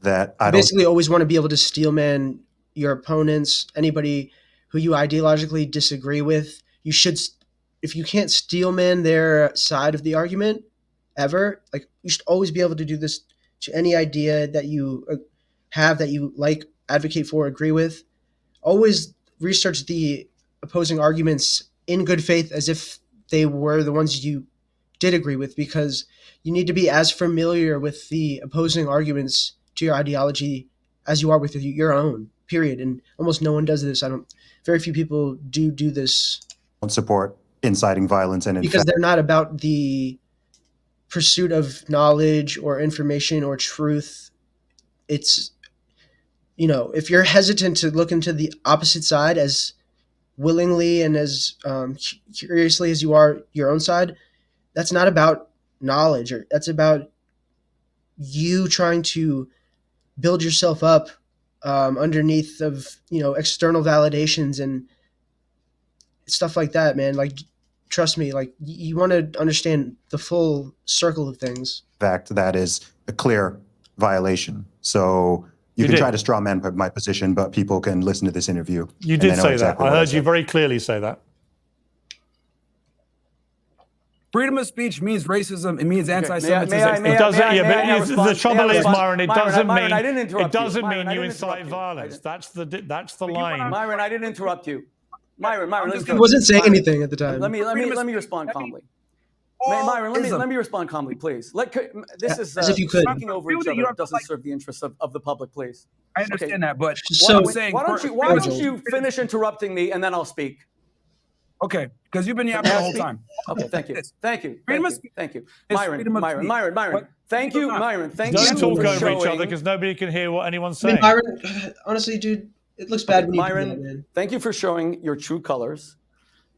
that I you don't basically always want to be able to steel man your opponents, anybody who you ideologically disagree with. You should, if you can't steel man their side of the argument ever, like you should always be able to do this to any idea that you have, that you like, advocate for, agree with. Always research the opposing arguments in good faith as if they were the ones you did agree with, because you need to be as familiar with the opposing arguments to your ideology as you are with your own, period. And almost no one does this. Very few people do this support inciting violence, and in because fact, they're not about the pursuit of knowledge or information or truth. It's, if you're hesitant to look into the opposite side as willingly and as curiously as you are your own side, that's not about knowledge, or that's about you trying to build yourself up underneath of external validations and stuff like that, man. Like, trust me, like you want to understand the full circle of things. fact, that is a clear violation. So you can did. try to straw man my position, but people can listen to this interview. You and did they know say exactly that. I what heard you said. very clearly say that. Freedom of speech means racism. It means anti-Semitism. It doesn't. Yeah, but the trouble is, Myron, it doesn't Myron, I mean didn't interrupt it doesn't you. mean Myron, I you didn't incite interrupt you. violence. That's the line. Myron, I didn't interrupt you. Myron, He wasn't saying anything at the time. Let me respond calmly. Myron, let me respond calmly, please. This is as if you could. speaking over each other doesn't serve the interests of the public, please. I understand that, but So I'm saying, Why don't you finish interrupting me and then I'll speak? okay, because you've been yapping the whole time. Okay, thank you. Thank you. Freedom of Thank you. It's freedom of speech. Myron. Thank you, Myron. Thank you. Don't talk for over each other showing- because nobody can hear what anyone's I mean, saying. Byron, honestly, dude, it looks bad when you do that, Myron, man. thank you for showing your true colors.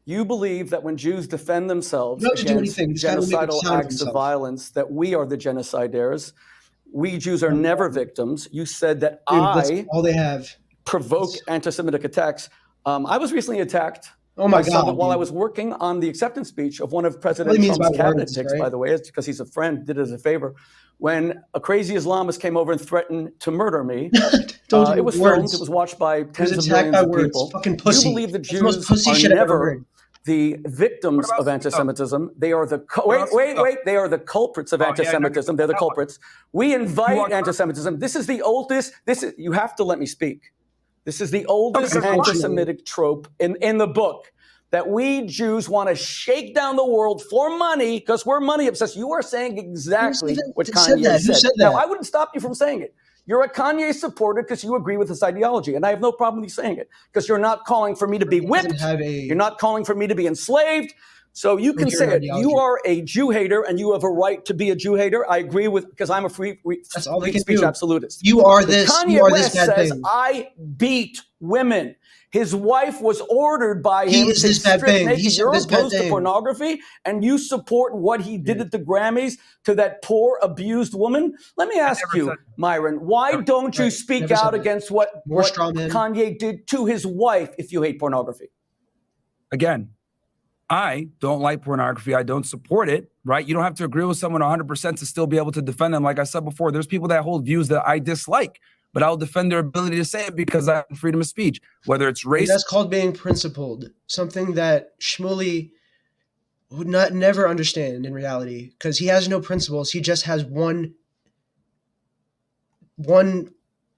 You believe that when Jews defend themselves You don't have to do against anything. This guy will make a genocidal sound of acts of himself. violence, that we are the genocidaires. We Jews are never victims. You said that Dude, that's I all they have. provoke anti-Semitic attacks. I was recently attacked. Oh my by someone God, while I dude. was working on the acceptance speech of one of President What he means Trump's by cabinet words, picks, right? by the way, it's because he's a friend, did it as a favor. When a crazy Islamist came over and threatened to murder me, Don't it was filmed, it was watched by tens of attacked millions by of words. people. Fucking pussy. You believe the That's the most Jews pussy are shit I've ever never heard. the victims What of about anti-Semitism. They are the about they are the culprits of yeah, anti-Semitism. They're the culprits. We invite want- anti-Semitism. This is the oldest. You have to let me speak. This is the oldest Okay, anti-Semitic trope in the book, that we Jews want to shake down the world for money because we're money obsessed. You are saying exactly what Who Kanye said that? Who said Now, that? I wouldn't stop you from saying it. You're a Kanye supporter because you agree with his ideology, and I have no problem with you saying it, because you're not calling for me to be He doesn't whipped. have a- You're not calling for me to be enslaved. So you can Hear say your it. You ideology. are a Jew hater, and you have a right to be a Jew hater. I agree with, because I'm a free That's all they can speech do. absolutist. You are But this. Kanye You are West this bad says, thing. I beat women. His wife was ordered by He him is to this bad strip thing. naked. He said You're this bad opposed to thing. pornography, and you support what he did at the Grammys to that poor, abused woman. Let me ask never you, said- Myron, why don't you Right. speak Never said out that. against what More straw men. Kanye did to his wife if you hate pornography? Again, I don't like pornography. I don't support it, right? You don't have to agree with someone 100% to still be able to defend them. Like I said before, there's people that hold views that I dislike, but I'll defend their ability to say it because I have freedom of speech, whether it's And race. that's called being principled. Something that Shmuley would never understand in reality, because he has no principles. He just has one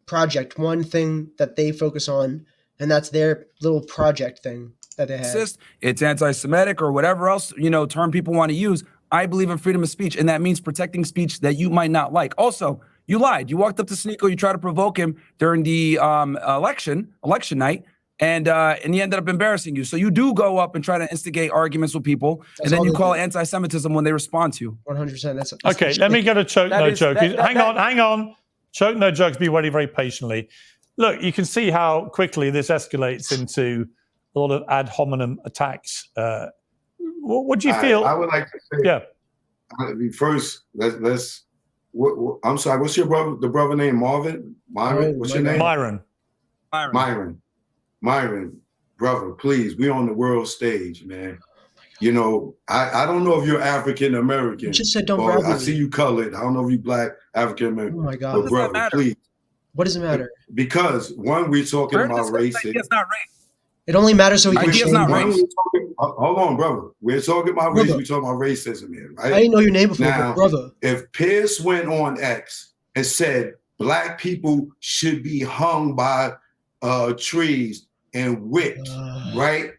project, one thing that they focus on, and that's their little project thing that they have. It's anti-Semitic or whatever else, term people want to use. I believe in freedom of speech, and that means protecting speech that you might not like. Also, you lied. You walked up to Sneeko, you tried to provoke him during the election night, and he ended up embarrassing you. So you do go up and try to instigate arguments with people, and then you call it anti-Semitism when they respond to you. 100%. That's okay. Let me go to choke no joke. Hang on. Choke no jokes. Be ready very patiently. Look, you can see how quickly this escalates into a lot of ad hominem attacks. What do you feel? I would like to say, yeah. First, let's. I'm sorry. What's your brother? The brother name Marvin? Myron. What's your name? Myron, brother, please. We on the world stage, man. You know, I don't know if you're African American. You just said don't grab me. I see you colored. I don't know if you black, African American. Oh my God. But brother, please. What does it matter? Because one, we're talking about racism. It's not race. It only matters so we can Idea's not race. Hold on, brother. We're talking about race. We're talking about racism here, right? I didn't know your name before, now, but brother. If Pierce went on X and said black people should be hung by trees and whipped, right?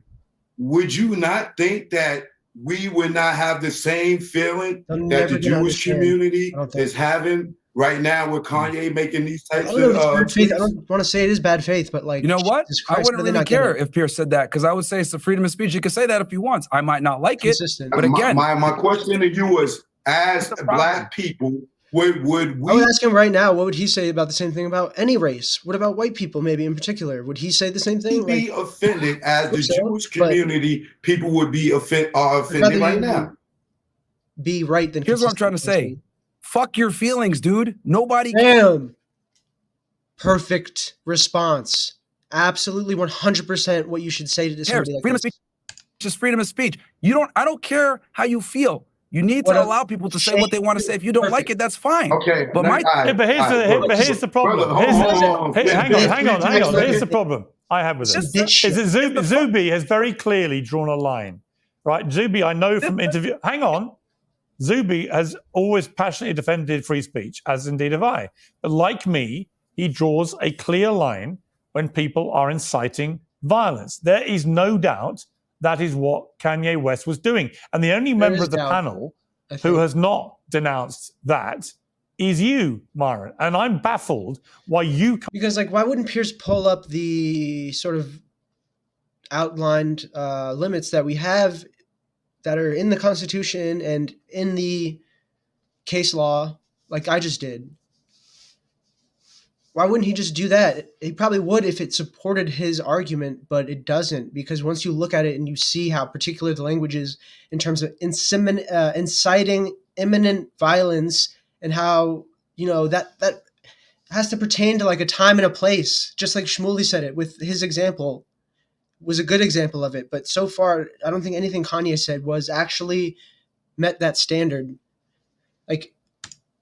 Would you not think that we would not have the same feeling that the Jewish community is having right now with Kanye making these types of tweets? I don't want to say it is bad faith, but like, you know what? Christ, I wouldn't really care if Pierce said that, because I would say it's the freedom of speech. He could say that if he wants. I might not like it, but again, my question to you is, as black people, would we? I would ask him right now. What would he say about the same thing about any race? What about white people, maybe in particular? Would he say the same thing? He'd be offended as the Jewish community. People would be offended right now. Be right than. Here's what I'm trying to say. Fuck your feelings, dude. Nobody. Damn. Perfect response. Absolutely 100% what you should say to somebody like freedom of speech. Just freedom of speech. I don't care how you feel. You need to allow people to say what they want to say. If you don't like it, that's fine. Okay. But here's the problem. Hang on. Here's the problem I have with it. Is that Zubi has very clearly drawn a line, right? Zubi, I know from interview. Hang on. Zubi has always passionately defended free speech, as indeed have I. But like me, he draws a clear line when people are inciting violence. There is no doubt that is what Kanye West was doing. And the only member of the panel who has not denounced that is you, Myron. And I'm baffled why you... Because, like, why wouldn't Pierce pull up the sort of outlined limits that we have that are in the Constitution and in the case law, like I just did? Why wouldn't he just do that? He probably would if it supported his argument, but it doesn't, because once you look at it and you see how particular the language is in terms of inciting imminent violence, and how, you know, that has to pertain to like a time and a place, just like Shmuley said it with his example was a good example of it. But so far, I don't think anything Kanye said was actually met that standard. Like,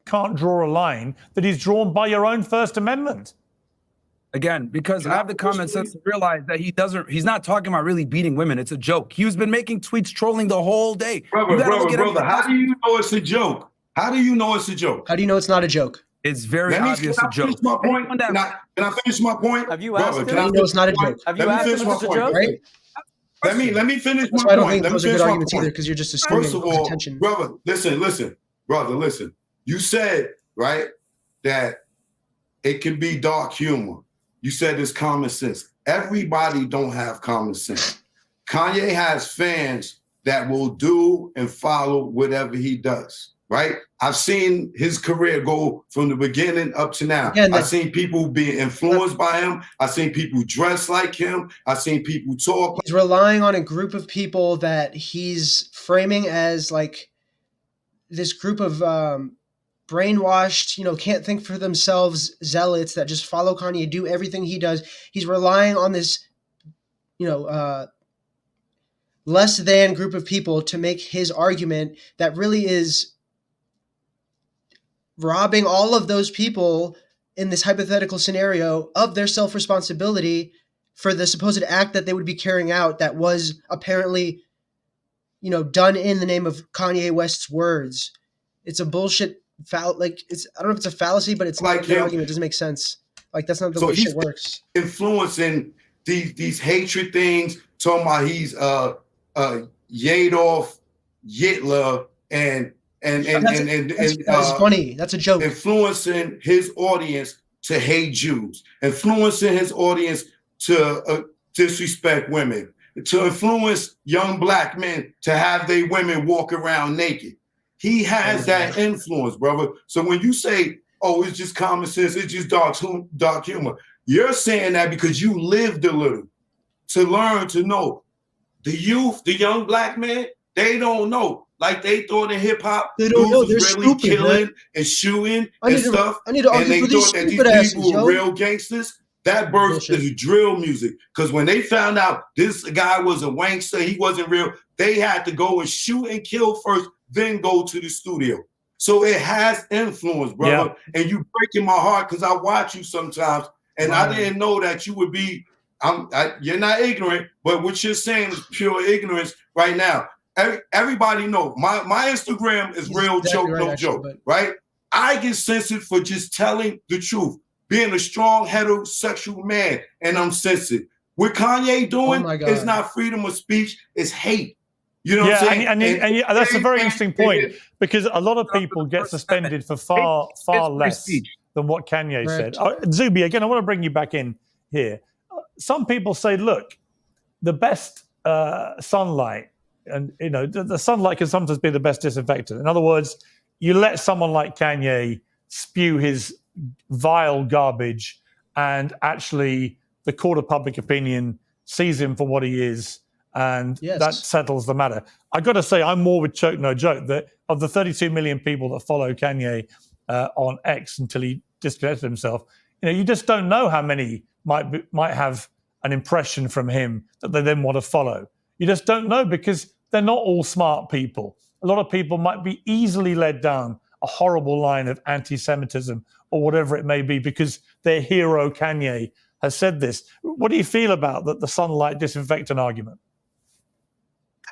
can't draw a line that is drawn by your own First Amendment. Again, because I have the common sense to realize that he's not talking about really beating women. It's a joke. He's been making tweets trolling the whole day. Brother, how do you know it's a joke? How do you know it's a joke? How do you know it's not a joke? It's very obvious a joke. Can I finish my point? Have you asked him? How do you know it's not a joke? Have you asked him if it's a joke? Right? Let me finish That's my why I don't point. think those are good arguments either, because you're just assuming First of all, attention. brother, listen. You said, right, that it can be dark humor. You said it's common sense. Everybody don't have common sense. Kanye has fans that will do and follow whatever he does, right? I've seen his career go from the beginning up to now. I've seen people being influenced by him. I've seen people dress like him. I've seen people talk. He's relying on a group of people that he's framing as like this group of brainwashed, you know, can't think for themselves zealots that just follow Kanye, do everything he does. He's relying on this, you know, less than group of people to make his argument that really is robbing all of those people in this hypothetical scenario of their self-responsibility for the supposed act that they would be carrying out that was apparently, you know, done in the name of Kanye West's words. It's a bullshit I don't know if it's a fallacy, but it's like an argument. It doesn't make sense. Like, that's not the way shit works. Influencing these hatred things, talking about he's Yadolf Hitler That's funny. That's a joke. Influencing his audience to hate Jews, influencing his audience to disrespect women, to influence young black men to have their women walk around naked. He has that influence, brother. So when you say, oh, it's just common sense, it's just dark humor, you're saying that because you lived a little to learn to know. The youth, the young black men, they don't know. Like they thought in hip hop, They dudes don't know. was They're really stupid, killing man. and shooting I and need to stuff. argue And they for these thought that these stupid asses, people were yo. real gangsters. That birthed Bullshit. the drill music. Because when they found out this guy was a wankster, he wasn't real, they had to go and shoot and kill first, then go to the studio. So it has influence, brother. Yeah. And you breaking my heart because I watch you sometimes, and Wow. I didn't know that you would be. You're not ignorant, but what you're saying is pure ignorance right now. Everybody know my Instagram is He's real exactly joke, right, no actually, joke, but- right? I get censored for just telling the truth, being a strong heterosexual man, and I'm censored. What Kanye doing my God. is not freedom of speech, it's hate. You know what I'm saying? And that's a very interesting point, because a lot of people get suspended for far less than what Kanye said. Zubi, again, I want to bring you back in here. Some people say, look, the best sunlight, and the sunlight can sometimes be the best disinfectant. In other words, you let someone like Kanye spew his vile garbage, and actually the court of public opinion sees him for what he is, and that settles the matter. I got to say, I'm more with Choke No Joke, that of the 32 million people that follow Kanye on X until he disconnected himself, you just don't know how many might have an impression from him that they then want to follow. You just don't know, because they're not all smart people. A lot of people might be easily led down a horrible line of anti-Semitism or whatever it may be, because their hero Kanye has said this. What do you feel about the sunlight disinfectant argument?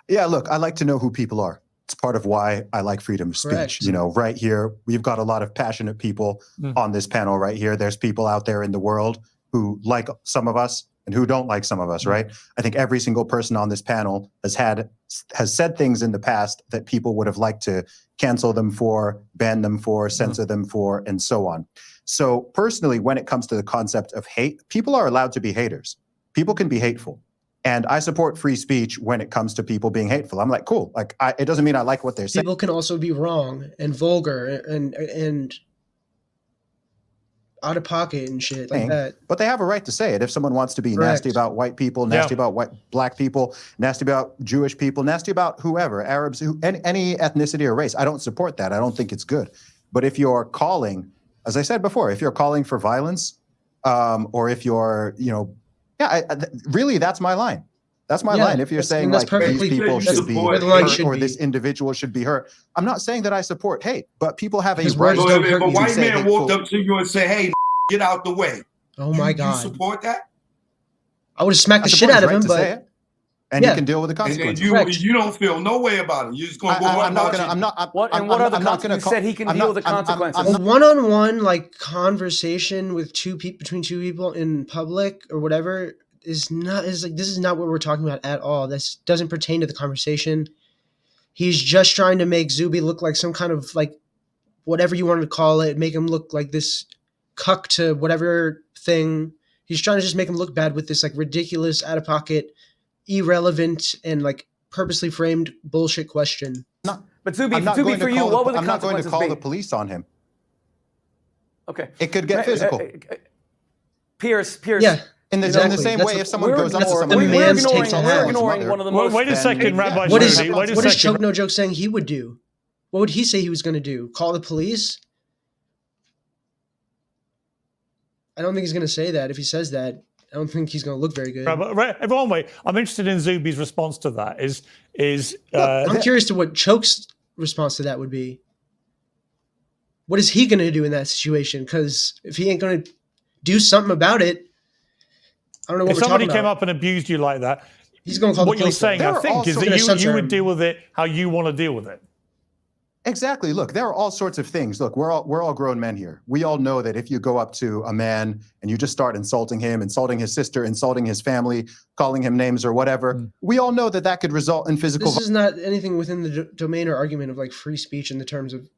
Yeah, look, I like to know who people are. It's part of why I like freedom of speech. Correct. Right here, we've got a lot of passionate people on this panel right here. There's people out there in the world who like some of us and who don't like some of us, right? I think every single person on this panel has said things in the past that people would have liked to cancel them for, ban them for, censor them for, and so on. So personally, when it comes to the concept of hate, people are allowed to be haters. People can be hateful. And I support free speech when it comes to people being hateful. I'm like, cool. Like, it doesn't mean I like what they're saying. People can also be wrong and vulgar and out of pocket and shit like that. But they have a right to say it. If someone wants to be nasty about white people, nasty about black people, nasty about Jewish people, nasty about whoever, Arabs, any ethnicity or race, I don't support that. I don't think it's good. But if you're calling, as I said before, if you're calling for violence, or if you're, really, that's my line. That's my line. If you're saying like these people should be hurt or this individual should be hurt, I'm not saying that I support hate, but people have a right. If a white man walked up to you and said, "Hey, get out the way," oh my God, you support that? I would have smacked the shit out of him, but and you can deal with the consequences. And you don't feel no way about it. You're just gonna go. What other consequences? You said he can deal with the consequences. A one-on-one like conversation with between two people in public or whatever this is not what we're talking about at all. This doesn't pertain to the conversation. He's just trying to make Zubi look like some kind of like whatever you wanted to call it, make him look like this cuck to whatever thing. He's trying to just make him look bad with this like ridiculous, out of pocket, irrelevant, and like purposely framed bullshit question. But Zubi, for you, what would the consequences be? I'm not going to call the police on him. Okay. It could get physical. Pierce. Yeah. In the same way, if someone goes up to someone, we're ignoring one of the most. Wait a second, Rabbi What Shmuley. is Choke No Joke saying he would do? What would he say he was going to do? Call the police? I don't think he's going to say that. If he says that, I don't think he's going to look very good. Everyone, wait. I'm interested in Zubi's response to that. I'm curious to what Choke's response to that would be. What is he going to do in that situation? Because if he ain't going to do something about it, I don't know what we're talking about. If somebody came up and abused you like that, he's going to call the police. What you're saying, I think, is that you would deal with it how you want to deal with it. Exactly. Look, there are all sorts of things. Look, we're all grown men here. We all know that if you go up to a man and you just start insulting him, insulting his sister, insulting his family, calling him names or whatever, we all know that that could result in physical This is not anything within the domain or argument of like free speech in the terms of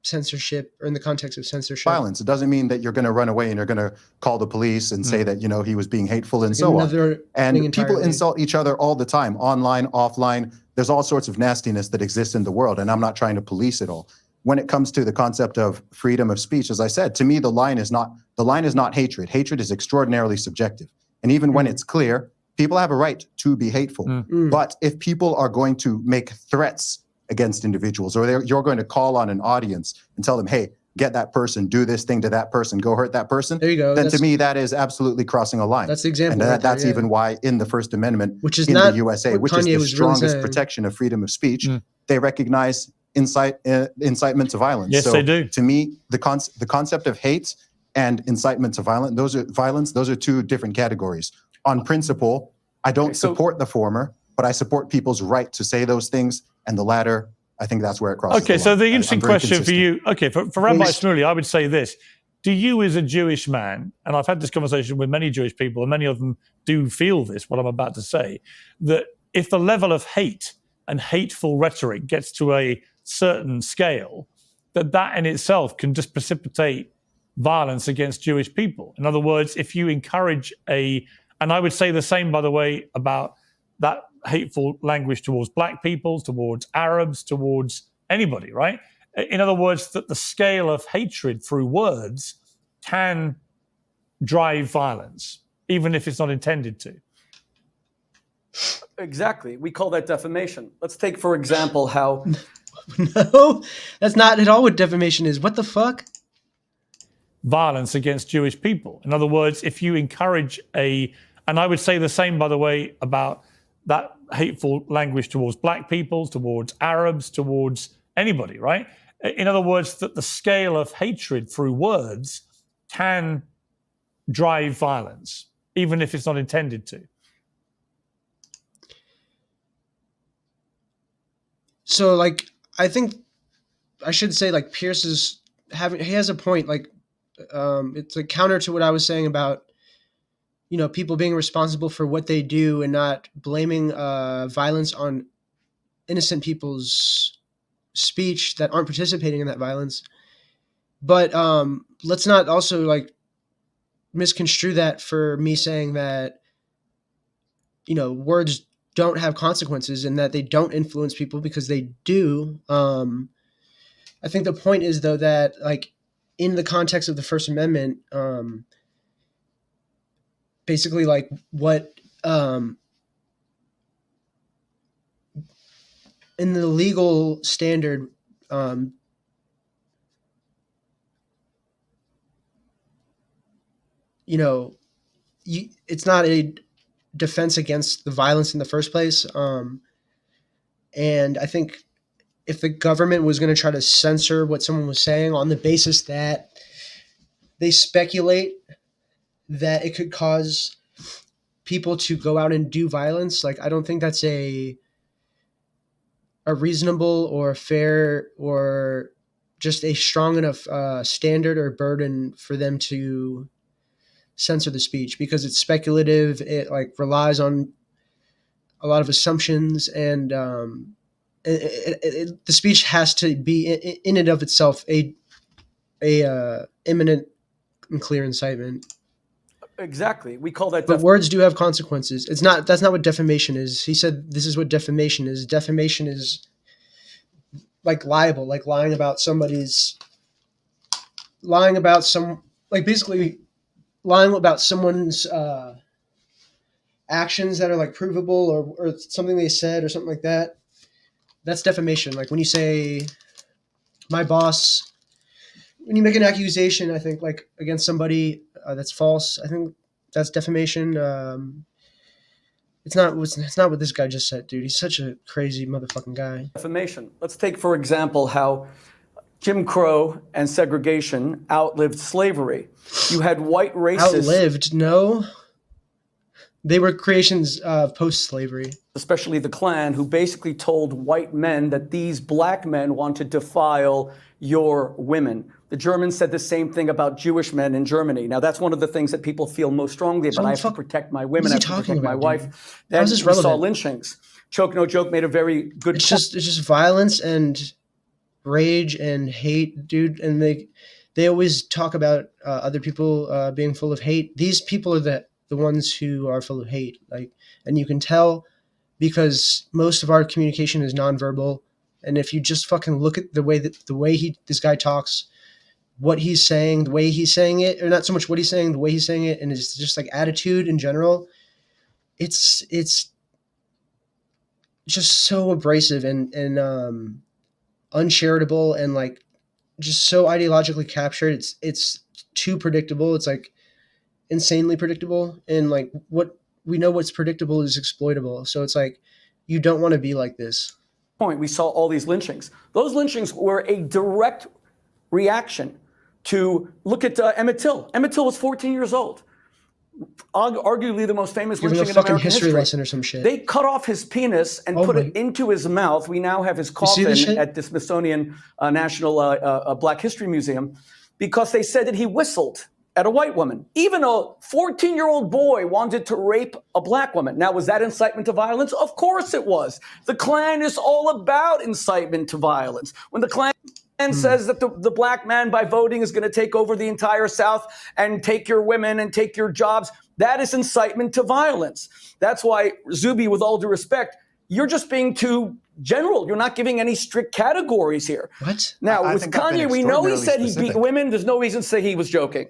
censorship or in the context of censorship. violence. It doesn't mean that you're going to run away and you're going to call the police and say that, he was being hateful and so on. Another thing And people entirely. insult each other all the time, online, offline. There's all sorts of nastiness that exists in the world, and I'm not trying to police it all. When it comes to the concept of freedom of speech, as I said, to me, the line is not hatred. Hatred is extraordinarily subjective. And even when it's clear, people have a right to be hateful. But if people are going to make threats against individuals, or you're going to call on an audience and tell them, hey, get that person, do this thing to that person, go hurt that person, There you go. then to me, that is absolutely crossing a line. That's the example. And right that's there, yeah. even why in the First Amendment, Which is in not the USA, what which Kanye is the was really strongest saying. protection of freedom of speech, they recognize incitement to violence. Yes, so they do. To me, the concept of hate and incitement to violence, those are two different categories. On principle, I don't support the former, but I support people's right to say those things, and the latter, I think that's where it crosses the line. So the interesting I'm very question for consistent. you, for Rabbi Shmuley, I would say this. Do you as a Jewish man, and I've had this conversation with many Jewish people, and many of them do feel this, what I'm about to say, that if the level of hate and hateful rhetoric gets to a certain scale, that in itself can just precipitate violence against Jewish people. In other words, if you encourage and I would say the same, by the way, about that hateful language towards black people, towards Arabs, towards anybody, right? In other words, that the scale of hatred through words can drive violence, even if it's not intended to. Exactly. We call that defamation. Let's take, for example, how... No, that's not at all what defamation is. What the fuck? Violence against Jewish people. In other words, if you encourage and I would say the same, by the way, about that hateful language towards black people, towards Arabs, towards anybody, right? In other words, that the scale of hatred through words can drive violence, even if it's not intended to. So, like, I think I should say, like, Pierce he has a point. Like, it's a counter to what I was saying about, people being responsible for what they do and not blaming violence on innocent people's speech that aren't participating in that violence. But let's not also like misconstrue that for me saying that, words don't have consequences and that they don't influence people, because they do. I think the point is, though, that like in the context of the First Amendment, basically like what in the legal standard, it's not a defense against the violence in the first place. And I think if the government was going to try to censor what someone was saying on the basis that they speculate that it could cause people to go out and do violence, like, I don't think that's a reasonable or fair or just a strong enough standard or burden for them to censor the speech, because it's speculative. It like relies on a lot of assumptions, and the speech has to be in and of itself a imminent and clear incitement. Exactly. We call that But words do have consequences. That's not what defamation is. He said this is what defamation is. Defamation is like libel, like lying about someone's actions that are like provable, or something they said or something like that. That's defamation. Like when you say my boss, when you make an accusation, I think like against somebody that's false, I think that's defamation. It's not what this guy just said, dude. He's such a crazy motherfucking guy. Defamation. Let's take, for example, how Jim Crow and segregation outlived slavery. You had white racists. Outlived? No. They were creations of post-slavery. especially the Klan, who basically told white men that these black men want to defile your women. The Germans said the same thing about Jewish men in Germany. Now, that's one of the things that people feel most strongly about. I have to protect my women, I have to protect my wife. Then we saw lynchings. Choke No Joke made a very good point. It's just violence and rage and hate, dude. And they always talk about other people being full of hate. These people are the ones who are full of hate. Like, and you can tell because most of our communication is nonverbal. And if you just fucking look at the way this guy talks, what he's saying, the way he's saying it, or not so much what he's saying, the way he's saying it, and his just like attitude in general, it's just so abrasive and uncharitable and like just so ideologically captured. It's too predictable. It's like insanely predictable, and like what we know what's predictable is exploitable. So it's like you don't want to be like this. Point. We saw all these lynchings. Those lynchings were a direct reaction to look at Emmett Till. Emmett Till was 14 years old. Arguably the most famous lynching in American history. Lesson or some shit. They cut off his penis and put it into his mouth. We now have his coffin at the Smithsonian National Black History Museum because they said that he whistled at a white woman. Even a 14-year-old boy wanted to rape a black woman. Now, was that incitement to violence? Of course it was. The Klan is all about incitement to violence. When the Klan says that the black man by voting is going to take over the entire South and take your women and take your jobs, that is incitement to violence. That's why, Zubi, with all due respect, you're just being too general. You're not giving any strict categories here. What? Now, with Kanye, we know he said he beat women. There's no reason to say he was joking.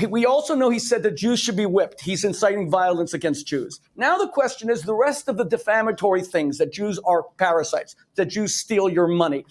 We also know he said that Jews should be whipped. He's inciting violence against Jews. Now the question is the rest of the defamatory things, that Jews are parasites, that Jews steal your money.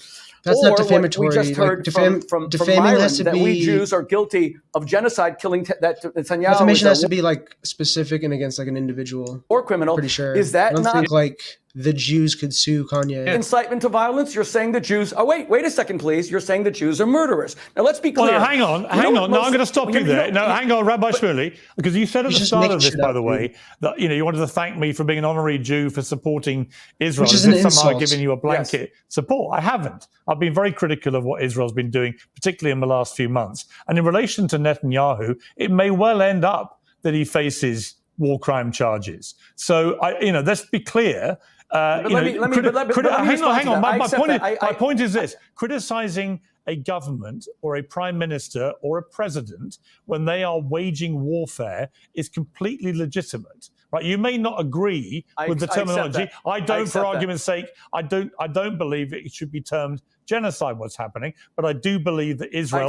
That's not defamatory. We just heard from Myron that we Jews are guilty of genocide, killing that Netanyahu. Defamation has to be like specific and against like an individual or criminal. Pretty sure. Is that I don't not think like the Jews could sue Kanye? Incitement to violence? You're saying the Jews. Oh wait a second, please. You're saying the Jews are murderers. Now let's be clear. Well, hang on. No, I'm going to stop you there. No, hang on, Rabbi Shmuley, because you said at the start of this, by the way, that you wanted to thank me for being an honorary Jew for supporting Israel. Which is an insult. Somehow giving you a blanket support. I haven't. I've been very critical of what Israel's been doing, particularly in the last few months. And in relation to Netanyahu, it may well end up that he faces war crime charges. So, let's be clear. Hang on. My point is this: criticizing a government or a prime minister or a president when they are waging warfare is completely legitimate. Right? You may not agree with the terminology. I don't, for argument's sake, I don't believe it should be termed genocide. What's happening, but I do believe that Israel,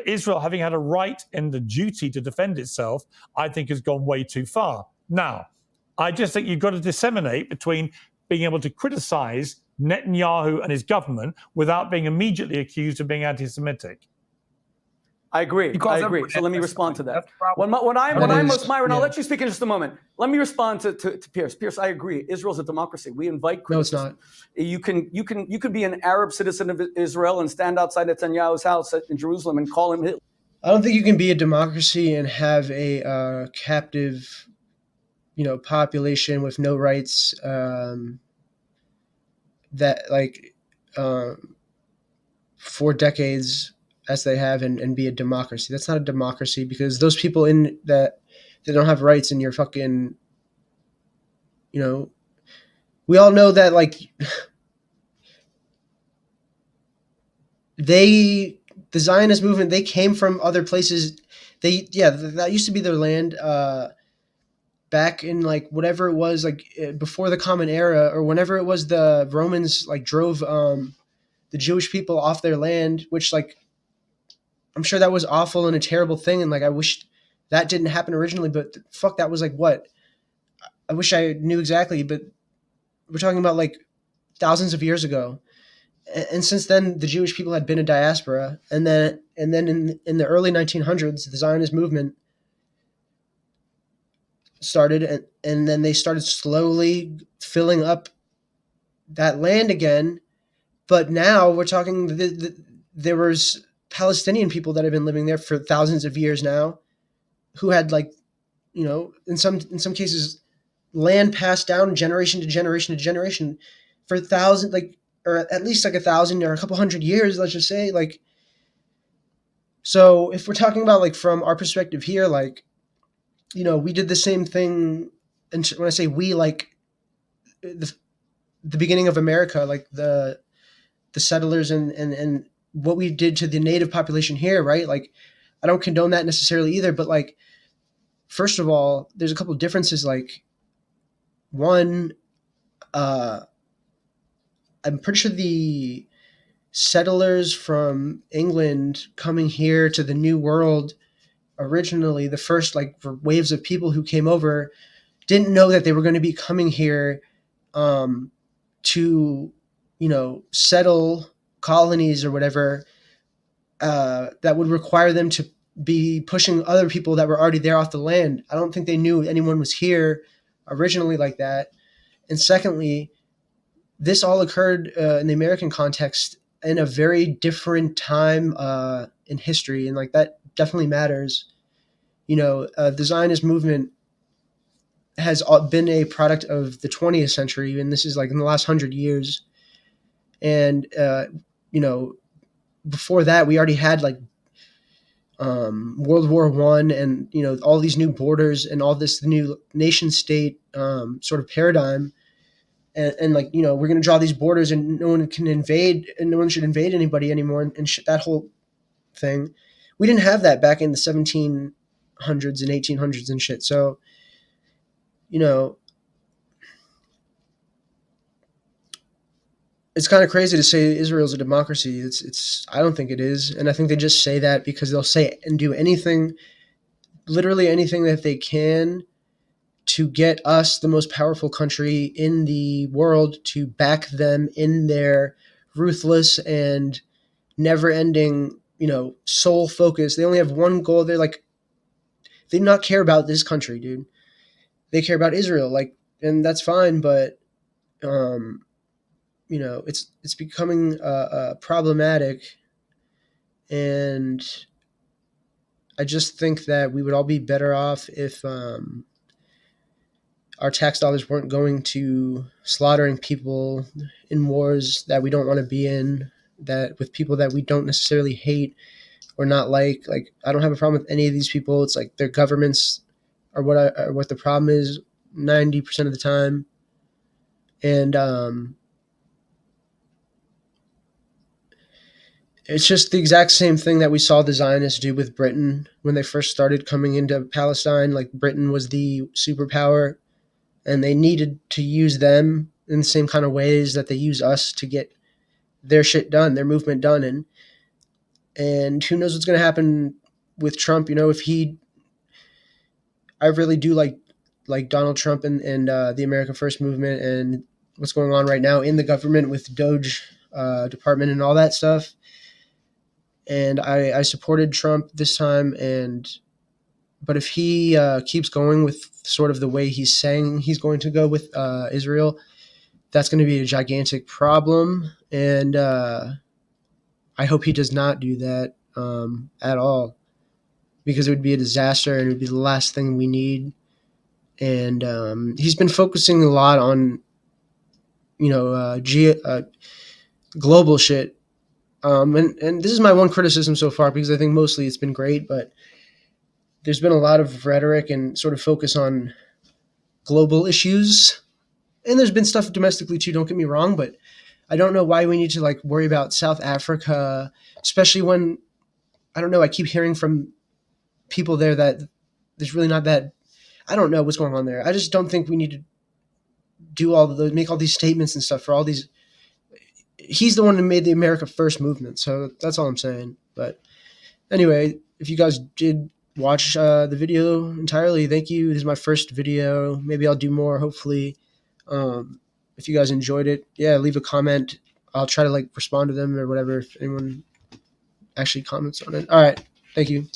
Israel having had a right and the duty to defend itself, I think has gone way too far. Now, I just think you've got to disseminate between being able to criticize Netanyahu and his government without being immediately accused of being anti-Semitic. I agree. So let me respond to that. Myron, I'll let you speak in just a moment. Let me respond to Pierce. Pierce, I agree. Israel's a democracy. We invite criticism. No, it's not. You can be an Arab citizen of Israel and stand outside Netanyahu's house in Jerusalem and call him Hitler. I don't think you can be a democracy and have a captive, population with no rights. For decades, as they have, and be a democracy. That's not a democracy, because those people in that they don't have rights, and you're fucking, we all know that the Zionist movement, they came from other places. That used to be their land back in whatever it was, before the Common Era, or whenever it was the Romans drove the Jewish people off their land, which I'm sure that was awful and a terrible thing, and I wish that didn't happen originally, but fuck, that was what? I wish I knew exactly, but we're talking about thousands of years ago. And since then, the Jewish people had been a diaspora, and then in the early 1900s, the Zionist movement started, and then they started slowly filling up that land again. But now we're talking there was Palestinian people that have been living there for thousands of years now, who had in some cases, land passed down generation to generation to generation for or at least like 1,000 or a couple hundred years, let's just say. Like, so if we're talking about like from our perspective here, like, we did the same thing. And when I say we, like the beginning of America, like the settlers and what we did to the native population here, right? Like, I don't condone that necessarily either, but like, first of all, there's a couple of differences. Like, one, I'm pretty sure the settlers from England coming here to the New World originally, the first like waves of people who came over, didn't know that they were going to be coming here to, settle colonies or whatever that would require them to be pushing other people that were already there off the land. I don't think they knew anyone was here originally like that. And secondly, this all occurred in the American context in a very different time in history, and like that definitely matters. The Zionist movement has been a product of the 20th century, and this is like in the last 100 years. And before that, we already had like World War I, and all these new borders and all this new nation state sort of paradigm. And like, we're going to draw these borders and no one can invade and no one should invade anybody anymore, and that whole thing. We didn't have that back in the 1700s and 1800s and shit. So, it's kind of crazy to say Israel's a democracy. I don't think it is. And I think they just say that because they'll say and do anything, literally anything that they can to get us, the most powerful country in the world, to back them in their ruthless and never-ending, sole focus. They only have one goal. They do not care about this country, dude. They care about Israel, like, and that's fine. But it's becoming problematic, and I just think that we would all be better off if our tax dollars weren't going to slaughtering people in wars that we don't want to be in, that with people that we don't necessarily hate or not like. Like, I don't have a problem with any of these people. It's like their governments are what the problem is 90% of the time. And it's just the exact same thing that we saw the Zionists do with Britain when they first started coming into Palestine. Like, Britain was the superpower, and they needed to use them in the same kind of ways that they use us to get their shit done, their movement done. And who knows what's going to happen with Trump? I really do like Donald Trump and the America First movement and what's going on right now in the government with Doge department and all that stuff. And I supported Trump this time, but if he keeps going with sort of the way he's saying he's going to go with Israel, that's going to be a gigantic problem. And I hope he does not do that at all, because it would be a disaster and it would be the last thing we need. And he's been focusing a lot on, global shit. And this is my one criticism so far, because I think mostly it's been great, but there's been a lot of rhetoric and sort of focus on global issues. And there's been stuff domestically too, don't get me wrong, but I don't know why we need to like worry about South Africa, especially when, I don't know, I keep hearing from people there that there's really not that, I don't know what's going on there. I just don't think we need to make all these statements and stuff for all these. He's the one who made the America First movement, so that's all I'm saying. But anyway, if you guys did watch the video entirely, thank you. This is my first video. Maybe I'll do more, hopefully. If you guys enjoyed it, yeah, leave a comment. I'll try to like respond to them or whatever if anyone actually comments on it. All right, thank you.